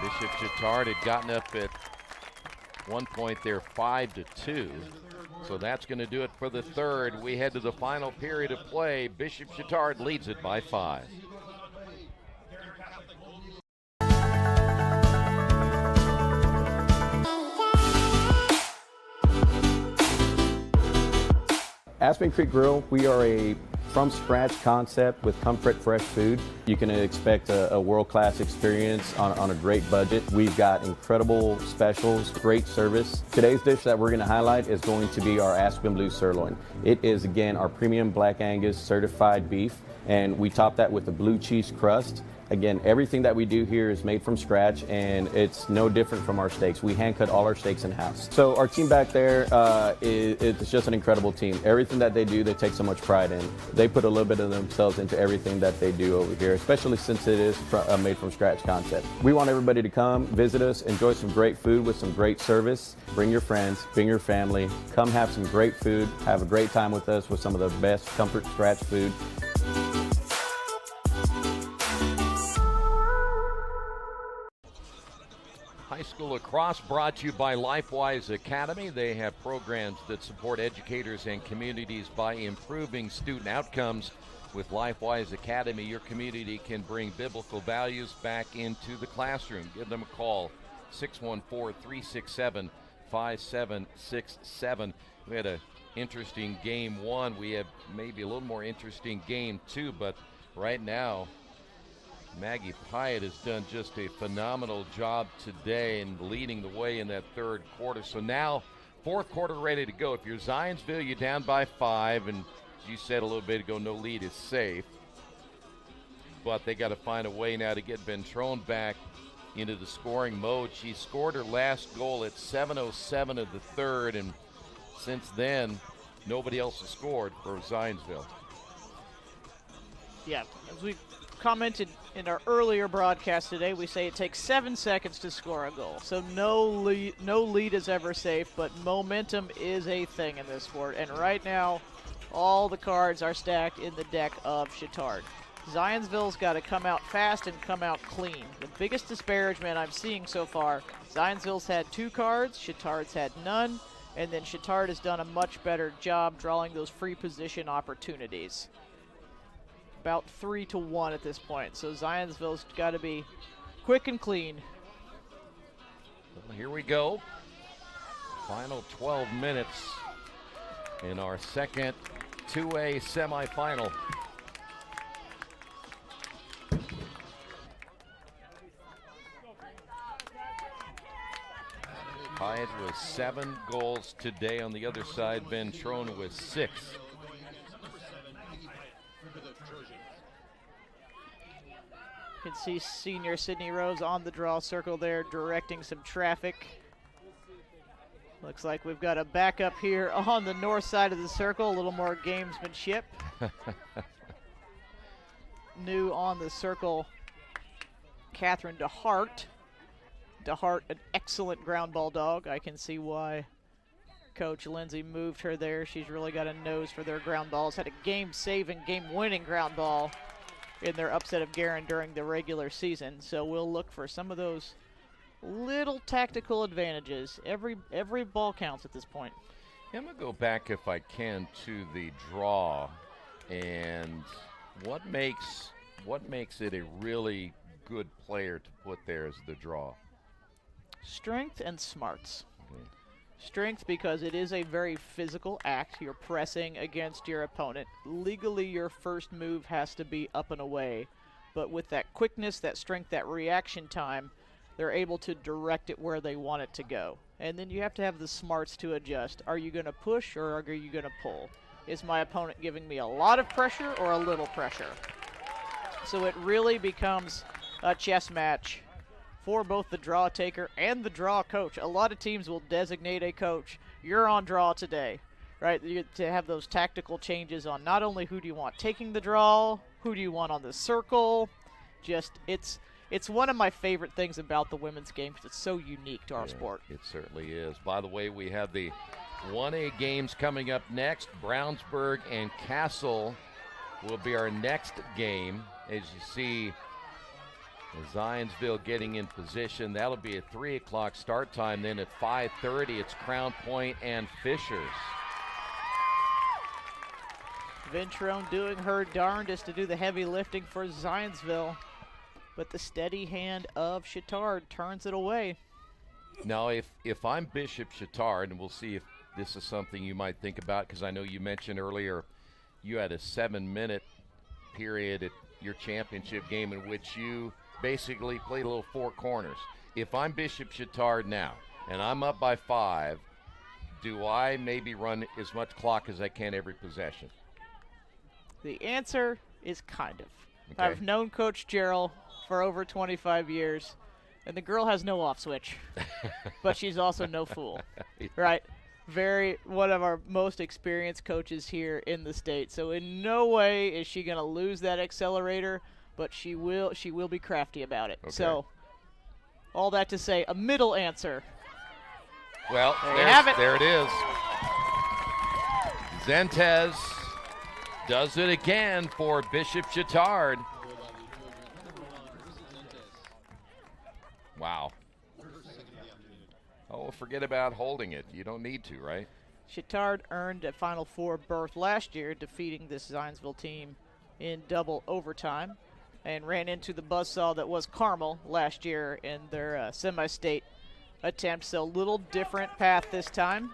Bishop Chatard had gotten up at one point there 5-2. So that's going to do it for the third. We head to the final period of play. Bishop Chatard leads it by 5. Aspen Creek Grill, we are a from-scratch concept with comfort, fresh food. You can expect a world-class experience on a great budget. We've got incredible specials, great service. Today's dish that we're going to highlight is going to be our Aspen Blue Sirloin. It is, again, our premium Black Angus certified beef, and we top that with a blue cheese crust. Again, everything that we do here is made from scratch, and it's no different from our steaks. We hand cut all our steaks in-house. So our team back there, it's just an incredible team. Everything that they do, they take so much pride in. They put a little bit of themselves into everything that they do over here, especially since it is a made from scratch concept. We want everybody to come, visit us, enjoy some great food with some great service. Bring your friends, bring your family, come have some great food, have a great time with us with some of the best comfort scratch food. High school lacrosse brought to you by LifeWise Academy. They have programs that support educators and communities by improving student outcomes. With LifeWise Academy, your community can bring biblical values back into the classroom. Give them a call, 614-367-5767. We had an interesting game 1. We have maybe a little more interesting game 2, but right now, Maggie Pyatt has done just a phenomenal job today and leading the way in that third quarter. So now, fourth quarter ready to go. If you're Zionsville, you're down by 5, and as you said a little bit ago, no lead is safe. But they got to find a way now to get Ventrone back into the scoring mode. She scored her last goal at 7:07 of the third, and since then, nobody else has scored for Zionsville. Yeah, as we commented in our earlier broadcast today, we say it takes 7 seconds to score a goal. So no lead is ever safe, but momentum is a thing in this sport. And right now, all the cards are stacked in the deck of Chatard. Zionsville's got to come out fast and come out clean. The biggest disparagement I'm seeing so far, Zionsville's had 2 cards, Chatard's had none, and then Chatard has done a much better job drawing those free position opportunities. About 3-1 at this point, so Zionsville's got to be quick and clean. Well, here we go. Final 12 minutes in our second 2A semifinal. Pyatt with 7 goals today. On the other side, Ventrone with 6. You can see senior Sydney Rose on the draw circle there, directing some traffic. Looks like we've got a backup here on the north side of the circle, a little more gamesmanship. New on the circle, Catherine DeHart. DeHart, an excellent ground ball dog. I can see why Coach Lindsay moved her there. She's really got a nose for their ground balls. Had a game-saving, game-winning ground ball in their upset of Guerin during the regular season. So we'll look for some of those little tactical advantages. Every ball counts at this point. Yeah, I'm going to go back, if I can, to the draw. And what makes it a really good player to put there as the draw? Strength and smarts. Okay. Strength because it is a very physical act. You're pressing against your opponent. Legally, your first move has to be up and away. But with that quickness, that strength, that reaction time, they're able to direct it where they want it to go. And then you have to have the smarts to adjust. Are you going to push or are you going to pull? Is my opponent giving me a lot of pressure or a little pressure? So it really becomes a chess match for both the draw taker and the draw coach. A lot of teams will designate a coach. You're on draw today, right? To have those tactical changes on not only who do you want taking the draw, who do you want on the circle. Just, it's one of my favorite things about the women's game because it's so unique to our sport. It certainly is. By the way, we have the 1A games coming up next. Brownsburg and Castle will be our next game. As you see, Zionsville getting in position. That'll be a 3 o'clock start time. Then at 5:30, it's Crown Point and Fishers. Ventrone doing her darndest to do the heavy lifting for Zionsville, but the steady hand of Chatard turns it away. Now, if I'm Bishop Chatard, and we'll see if this is something you might think about, because I know you mentioned earlier you had a 7-minute period at your championship game in which you basically played a little 4 corners. If I'm Bishop Chatard now, and I'm up by 5, do I maybe run as much clock as I can every possession? The answer is kind of. Okay. I've known Coach Gerald for over 25 years, and the girl has no off switch, but she's also no fool, right? One of our most experienced coaches here in the state. So in no way is she going to lose that accelerator, but she will be crafty about it. Okay. So all that to say, a middle answer. Well, there you have it. There it is. Zentez does it again for Bishop Chatard. Wow. Oh, forget about holding it. You don't need to, right? Chatard earned a Final Four berth last year, defeating this Zionsville team in double overtime, and ran into the buzzsaw that was Carmel last year in their semi-state attempt. So a little different path this time.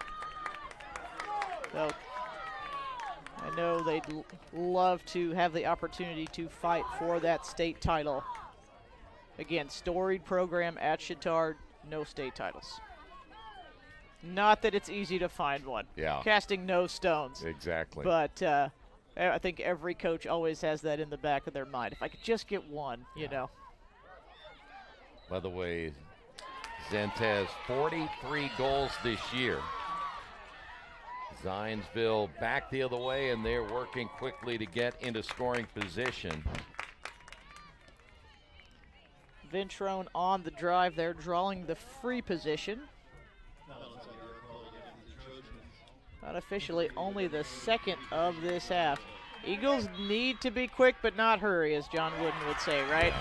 So I know they'd love to have the opportunity to fight for that state title. Again, storied program at Chatard, no state titles. Not that it's easy to find one. Yeah. Casting no stones. Exactly. But I think every coach always has that in the back of their mind. If I could just get one, you know. By the way, Zentez, 43 goals this year. Zionsville back the other way, and they're working quickly to get into scoring position. Ventrone on the drive there, drawing the free position. Unofficially, only the second of this half. Eagles need to be quick but not hurry, as John Wooden would say, right?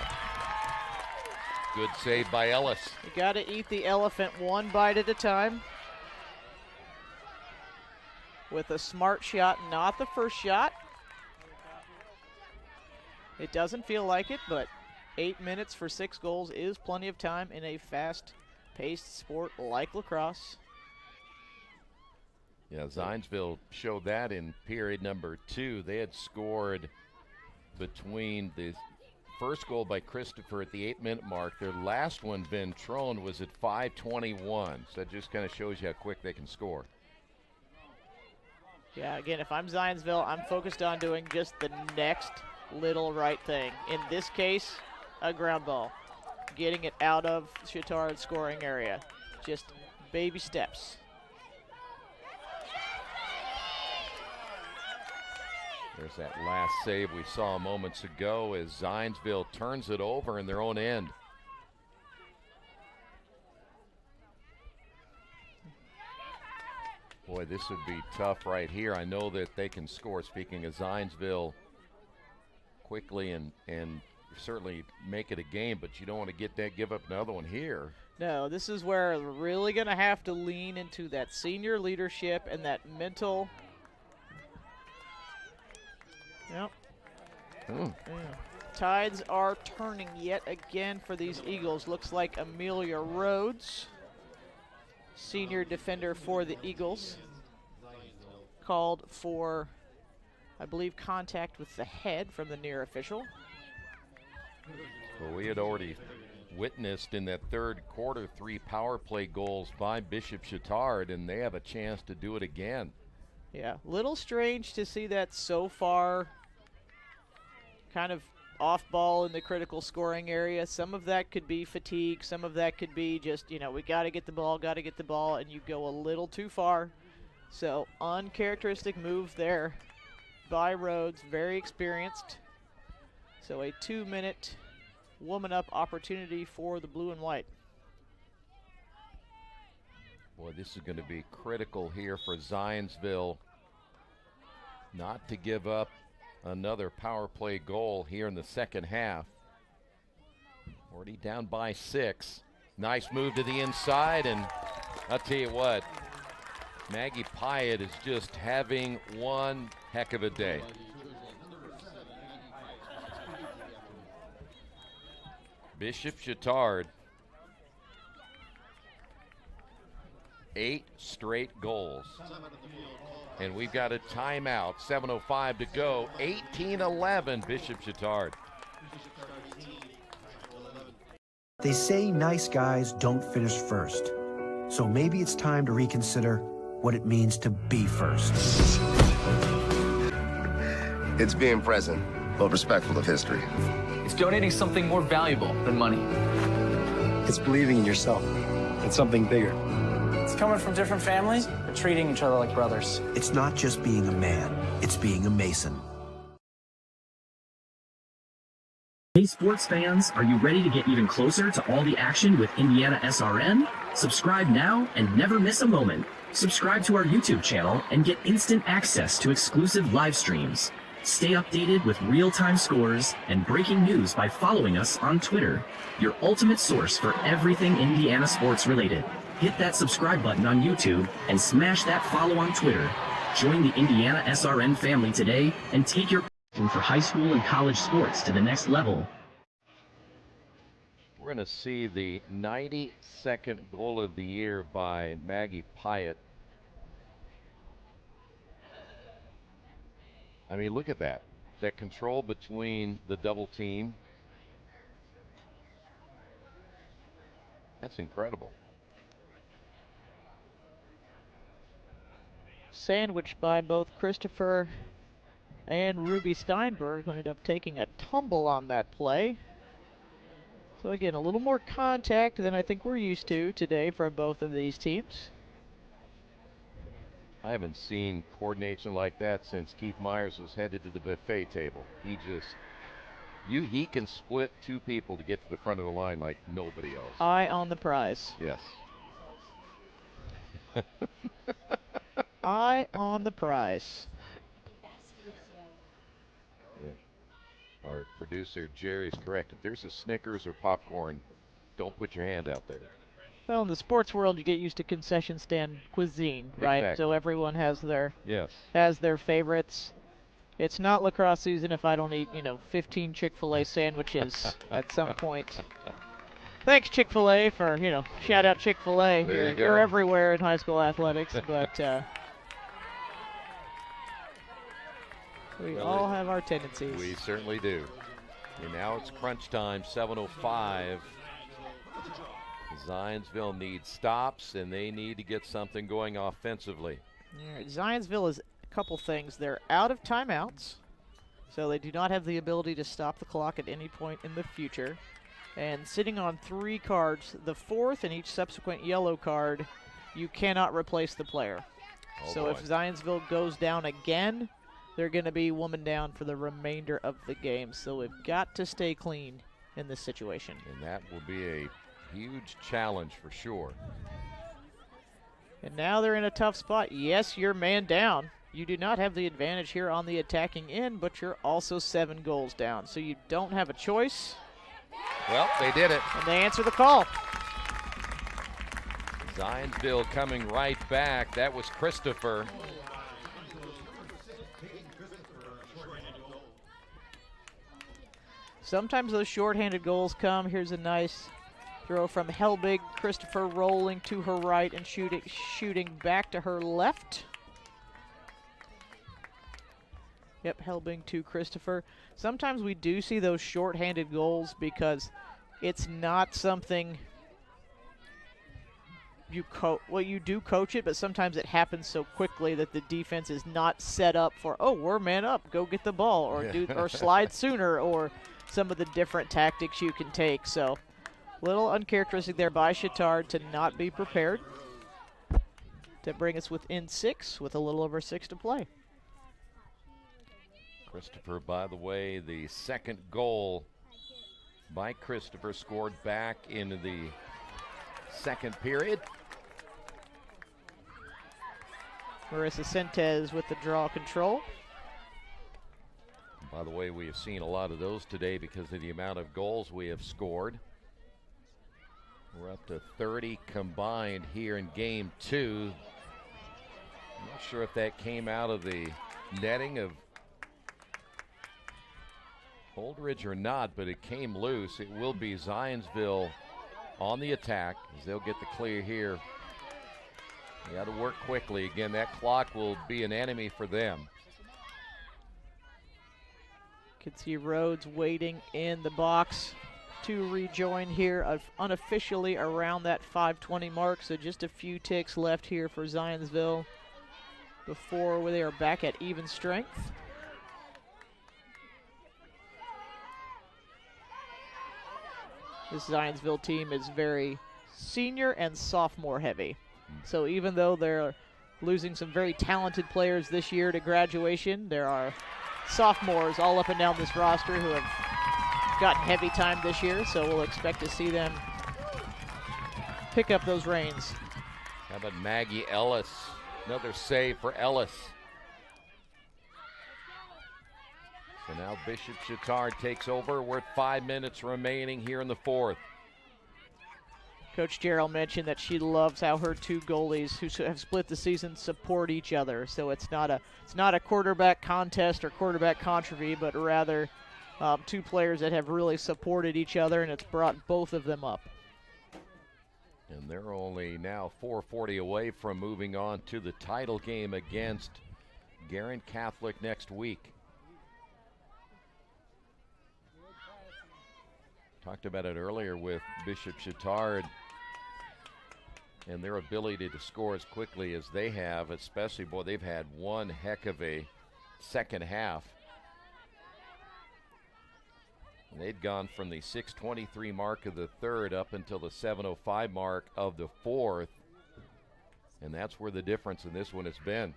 Good save by Ellis. You got to eat the elephant one bite at a time. With a smart shot, not the first shot. It doesn't feel like it, but 8 minutes for 6 goals is plenty of time in a fast-paced sport like lacrosse. Yeah, Zionsville showed that in period number 2. They had scored between the first goal by Christopher at the 8-minute mark. Their last one, Ventrone, was at 5:21. So that just kind of shows you how quick they can score. Yeah, again, if I'm Zionsville, I'm focused on doing just the next little right thing. In this case, a ground ball. Getting it out of Chatard's scoring area. Just baby steps. There's that last save we saw moments ago as Zionsville turns it over in their own end. Boy, this would be tough right here. I know that they can score, speaking of Zionsville, quickly and certainly make it a game, but you don't want to give up another one here. No, this is where we're really going to have to lean into that senior leadership and that mental. Yep. Yeah. Tides are turning yet again for these Eagles. Looks like Amelia Rhodes, senior defender for the Eagles, called for, I believe, contact with the head from the near official. Well, we had already witnessed in that third quarter 3 power play goals by Bishop Chatard, and they have a chance to do it again. Yeah, little strange to see that so far. Kind of off ball in the critical scoring area. Some of that could be fatigue. Some of that could be just, you know, we got to get the ball, and you go a little too far. So uncharacteristic move there by Rhodes, very experienced. So a 2-minute woman up opportunity for the blue and white. Boy, this is going to be critical here for Zionsville not to give up another power play goal here in the second half. Already down by 6. Nice move to the inside, and I'll tell you what, Maggie Pyatt is just having one heck of a day. Bishop Chatard, 8 straight goals. And we've got a timeout, 7:05 to go, 18-11 Bishop Chatard. They say nice guys don't finish first. So maybe it's time to reconsider what it means to be first. It's being present, but respectful of history. It's donating something more valuable than money. It's believing in yourself. It's something bigger. It's coming from different families, but treating each other like brothers. It's not just being a man, it's being a Mason. Hey sports fans, are you ready to get even closer to all the action with IndianaSRN? Subscribe now and never miss a moment. Subscribe to our YouTube channel and get instant access to exclusive live streams. Stay updated with real-time scores and breaking news by following us on Twitter, your ultimate source for everything Indiana sports related. Hit that subscribe button on YouTube and smash that follow on Twitter. Join the IndianaSRN family today and take your passion for high school and college sports to the next level. We're going to see the 92nd goal of the year by Maggie Pyatt. I mean, look at that. That control between the double team. That's incredible. Sandwiched by both Christopher and Ruby Steinberg, who ended up taking a tumble on that play. So again, a little more contact than I think we're used to today from both of these teams. I haven't seen coordination like that since Keith Myers was headed to the buffet table. He can split 2 people to get to the front of the line like nobody else. Eye on the prize. Yes. Eye on the prize. Yeah. Our producer Jerry's correct. If there's a Snickers or popcorn, don't put your hand out there. Well, in the sports world, you get used to concession stand cuisine, right? Exactly. So everyone has their yes. favorites. It's not lacrosse season if I don't eat, 15 Chick-fil-A sandwiches at some point. Thanks, Chick-fil-A, for, shout out Chick-fil-A. You're everywhere in high school athletics, but we all have our tendencies. We certainly do. And now it's crunch time, 7:05. Zionsville needs stops, and they need to get something going offensively. Yeah, Zionsville is a couple things. They're out of timeouts, so they do not have the ability to stop the clock at any point in the future. And sitting on 3 cards, the 4th and each subsequent yellow card, you cannot replace the player. So if Zionsville goes down again, they're going to be woman down for the remainder of the game. So we've got to stay clean in this situation. And that will be a huge challenge for sure. And now they're in a tough spot. Yes, you're man down. You do not have the advantage here on the attacking end, but you're also 7 goals down. So you don't have a choice. Well, they did it. And they answer the call. Zionsville coming right back. That was Christopher. Sometimes those shorthanded goals come. Here's a nice throw from Helbig. Christopher rolling to her right and shooting back to her left. Yep, Helbig to Christopher. Sometimes we do see those shorthanded goals because it's not something you do coach it, but sometimes it happens so quickly that the defense is not set up for, oh, we're man up, go get the ball, or slide sooner, or some of the different tactics you can take. So a little uncharacteristic there by Chatard to not be prepared to bring us within 6 with a little over 6 to play. Christopher, by the way, the second goal by Christopher scored back into the second period. Marissa Sentes with the draw control. By the way, we have seen a lot of those today because of the amount of goals we have scored. We're up to 30 combined here in game 2. I'm not sure if that came out of the netting of Holdridge or not, but it came loose. It will be Zionsville on the attack as they'll get the clear here. You got to work quickly. Again, that clock will be an enemy for them. Can see Rhodes waiting in the box to rejoin here unofficially around that 5:20 mark. So just a few ticks left here for Zionsville before they are back at even strength. This Zionsville team is very senior and sophomore heavy. So even though they're losing some very talented players this year to graduation, there are sophomores all up and down this roster who have gotten heavy time this year. So we'll expect to see them pick up those reins. How about Maggie Ellis? Another save for Ellis. So now Bishop Chatard takes over. We're at 5 minutes remaining here in the fourth. Coach Gerald mentioned that she loves how her two goalies who have split the season support each other. So it's not a quarterback contest or quarterback controversy, but rather two players that have really supported each other, and it's brought both of them up. And they're only now 4:40 away from moving on to the title game against Guerin Catholic next week. Talked about it earlier with Bishop Chatard and their ability to score as quickly as they have, especially, boy, they've had one heck of a second half. And they'd gone from the 6:23 mark of the third up until the 7:05 mark of the fourth. And that's where the difference in this one has been.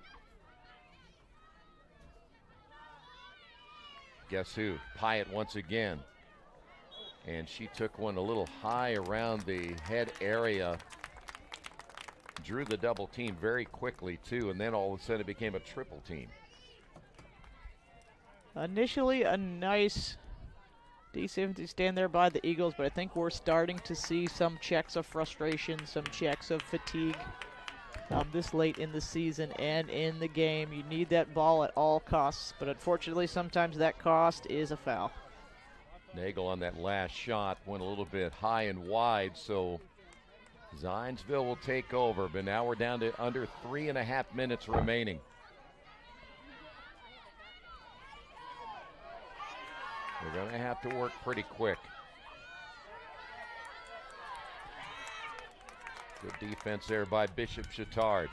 Guess who? Pyatt once again. And she took one a little high around the head area. Drew the double team very quickly, too, and then all of a sudden it became a triple team. Initially, a nice D70 stand there by the Eagles, but I think we're starting to see some checks of frustration, some checks of fatigue this late in the season and in the game. You need that ball at all costs, but unfortunately, sometimes that cost is a foul. Nagel on that last shot went a little bit high and wide, so Zionsville will take over, but now we're down to under 3.5 minutes remaining. We're going to have to work pretty quick. Good defense there by Bishop Chatard.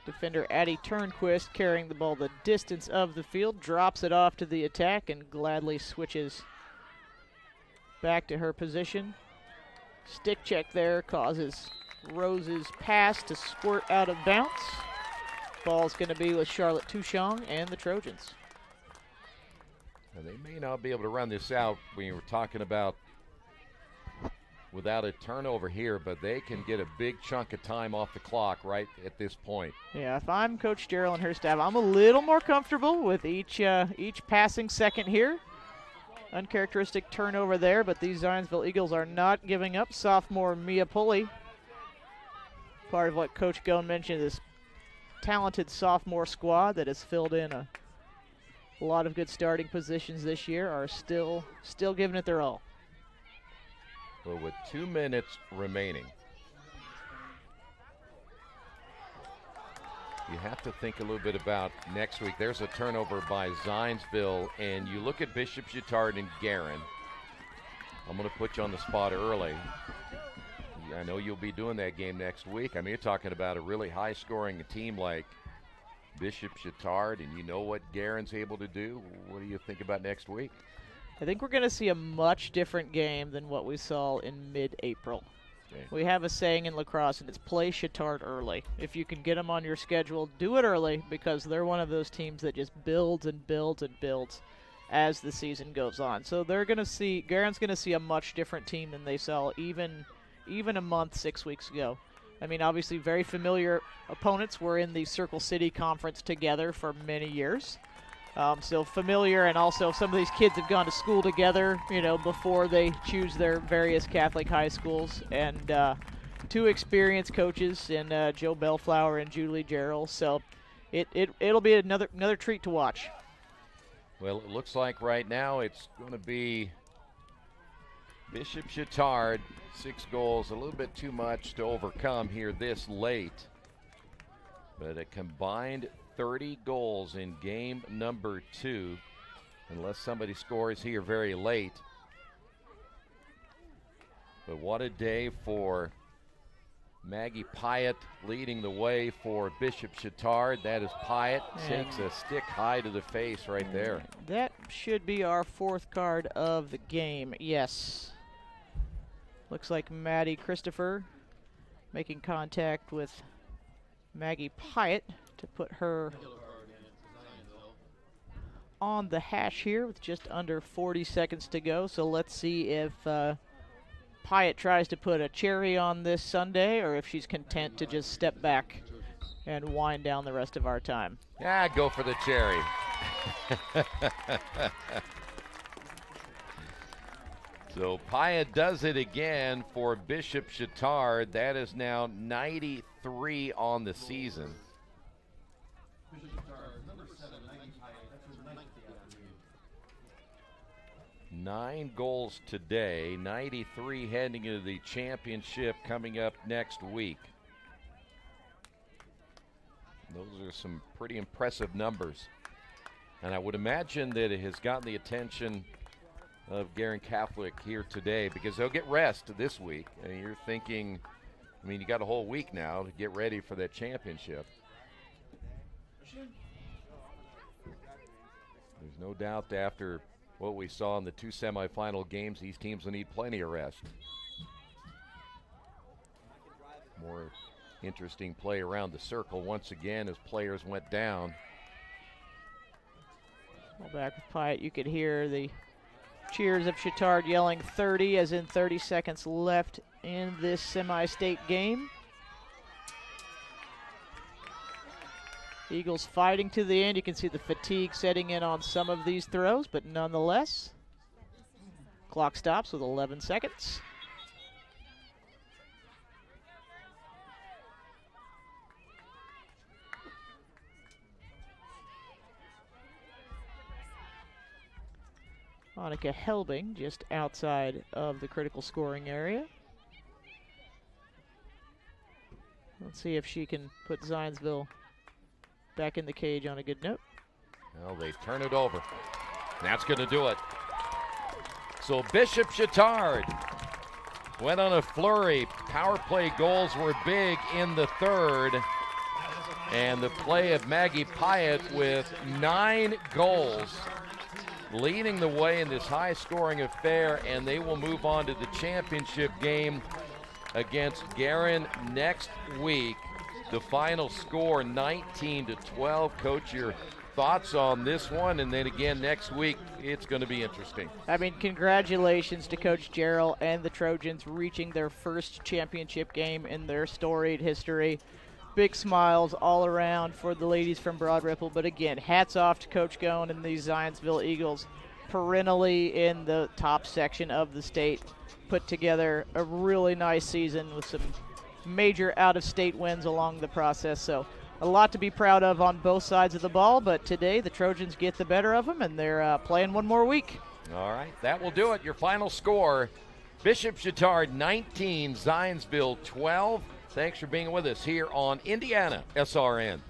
Defender Addie Turnquist carrying the ball the distance of the field, drops it off to the attack and gladly switches back to her position. Stick check there causes Rose's pass to squirt out of bounds. Ball's going to be with Charlotte Touchong and the Trojans. Now they may not be able to run this out when you were talking about without a turnover here, but they can get a big chunk of time off the clock right at this point. Yeah, if I'm Coach Gerald and her staff, I'm a little more comfortable with each passing second here. Uncharacteristic turnover there, but these Zionsville Eagles are not giving up. Sophomore Mia Pulley, part of what Coach Gone mentioned, this talented sophomore squad that has filled in a lot of good starting positions this year, are still giving it their all. Well, with 2 minutes remaining, you have to think a little bit about next week. There's a turnover by Zionsville, and you look at Bishop Chatard and Guerin. I'm going to put you on the spot early. I know you'll be doing that game next week. I mean, you're talking about a really high-scoring team like Bishop Chatard, and you know what Garen's able to do. What do you think about next week? I think we're going to see a much different game than what we saw in mid-April. Okay. We have a saying in lacrosse, and it's play Chatard early. If you can get them on your schedule, do it early, because they're one of those teams that just builds and builds and builds as the season goes on. So Garen's going to see a much different team than they saw even a month, 6 weeks ago. I mean, obviously very familiar opponents. Were in the Circle City Conference together for many years. So familiar, and also some of these kids have gone to school together, before they choose their various Catholic high schools. And 2 experienced coaches in Joe Bellflower and Julie Gerald. So it'll be another treat to watch. Well, it looks like right now it's going to be Bishop Chatard, 6 goals, a little bit too much to overcome here this late. But a combined 30 goals in game number 2, unless somebody scores here very late. But what a day for Maggie Pyatt, leading the way for Bishop Chatard. That is Pyatt, takes a stick high to the face right there. That should be our 4th card of the game, yes. Looks like Maddie Christopher making contact with Maggie Pyatt to put her on the hash here with just under 40 seconds to go. So let's see if Pyatt tries to put a cherry on this Sunday, or if she's content to just step back and wind down the rest of our time. Yeah, go for the cherry. So Pyatt does it again for Bishop Chatard. That is now 93 on the season. 9 goals today, 93 heading into the championship coming up next week. Those are some pretty impressive numbers. And I would imagine that it has gotten the attention of Garen Catholic here today, because they'll get rest this week. And you're thinking, I mean, you got a whole week now to get ready for that championship. There's no doubt that after what we saw in the 2 semifinal games, these teams will need plenty of rest. More interesting play around the circle once again as players went down. Well, back with Pyatt, you could hear the cheers of Chatard yelling 30, as in 30 seconds left in this semi-state game. Eagles fighting to the end. You can see the fatigue setting in on some of these throws, but nonetheless, clock stops with 11 seconds. Monica Helbing just outside of the critical scoring area. Let's see if she can put Zionsville back in the cage on a good note. Well, they turn it over. That's going to do it. So Bishop Chatard went on a flurry. Power play goals were big in the 3rd. And the play of Maggie Pyatt with 9 goals, leading the way in this high-scoring affair, and they will move on to the championship game against Garen next week. The final score, 19-12. Coach, your thoughts on this one, and then again next week, it's going to be interesting. I mean, congratulations to Coach Gerald and the Trojans reaching their first championship game in their storied history. Big smiles all around for the ladies from Broad Ripple, but again, hats off to Coach Goen and these Zionsville Eagles, perennially in the top section of the state. Put together a really nice season with some major out-of-state wins along the process. So a lot to be proud of on both sides of the ball, but today the Trojans get the better of them, and they're playing one more week. All right, that will do it. Your final score, Bishop Chatard 19, Zionsville 12. Thanks for being with us here on Indiana SRN.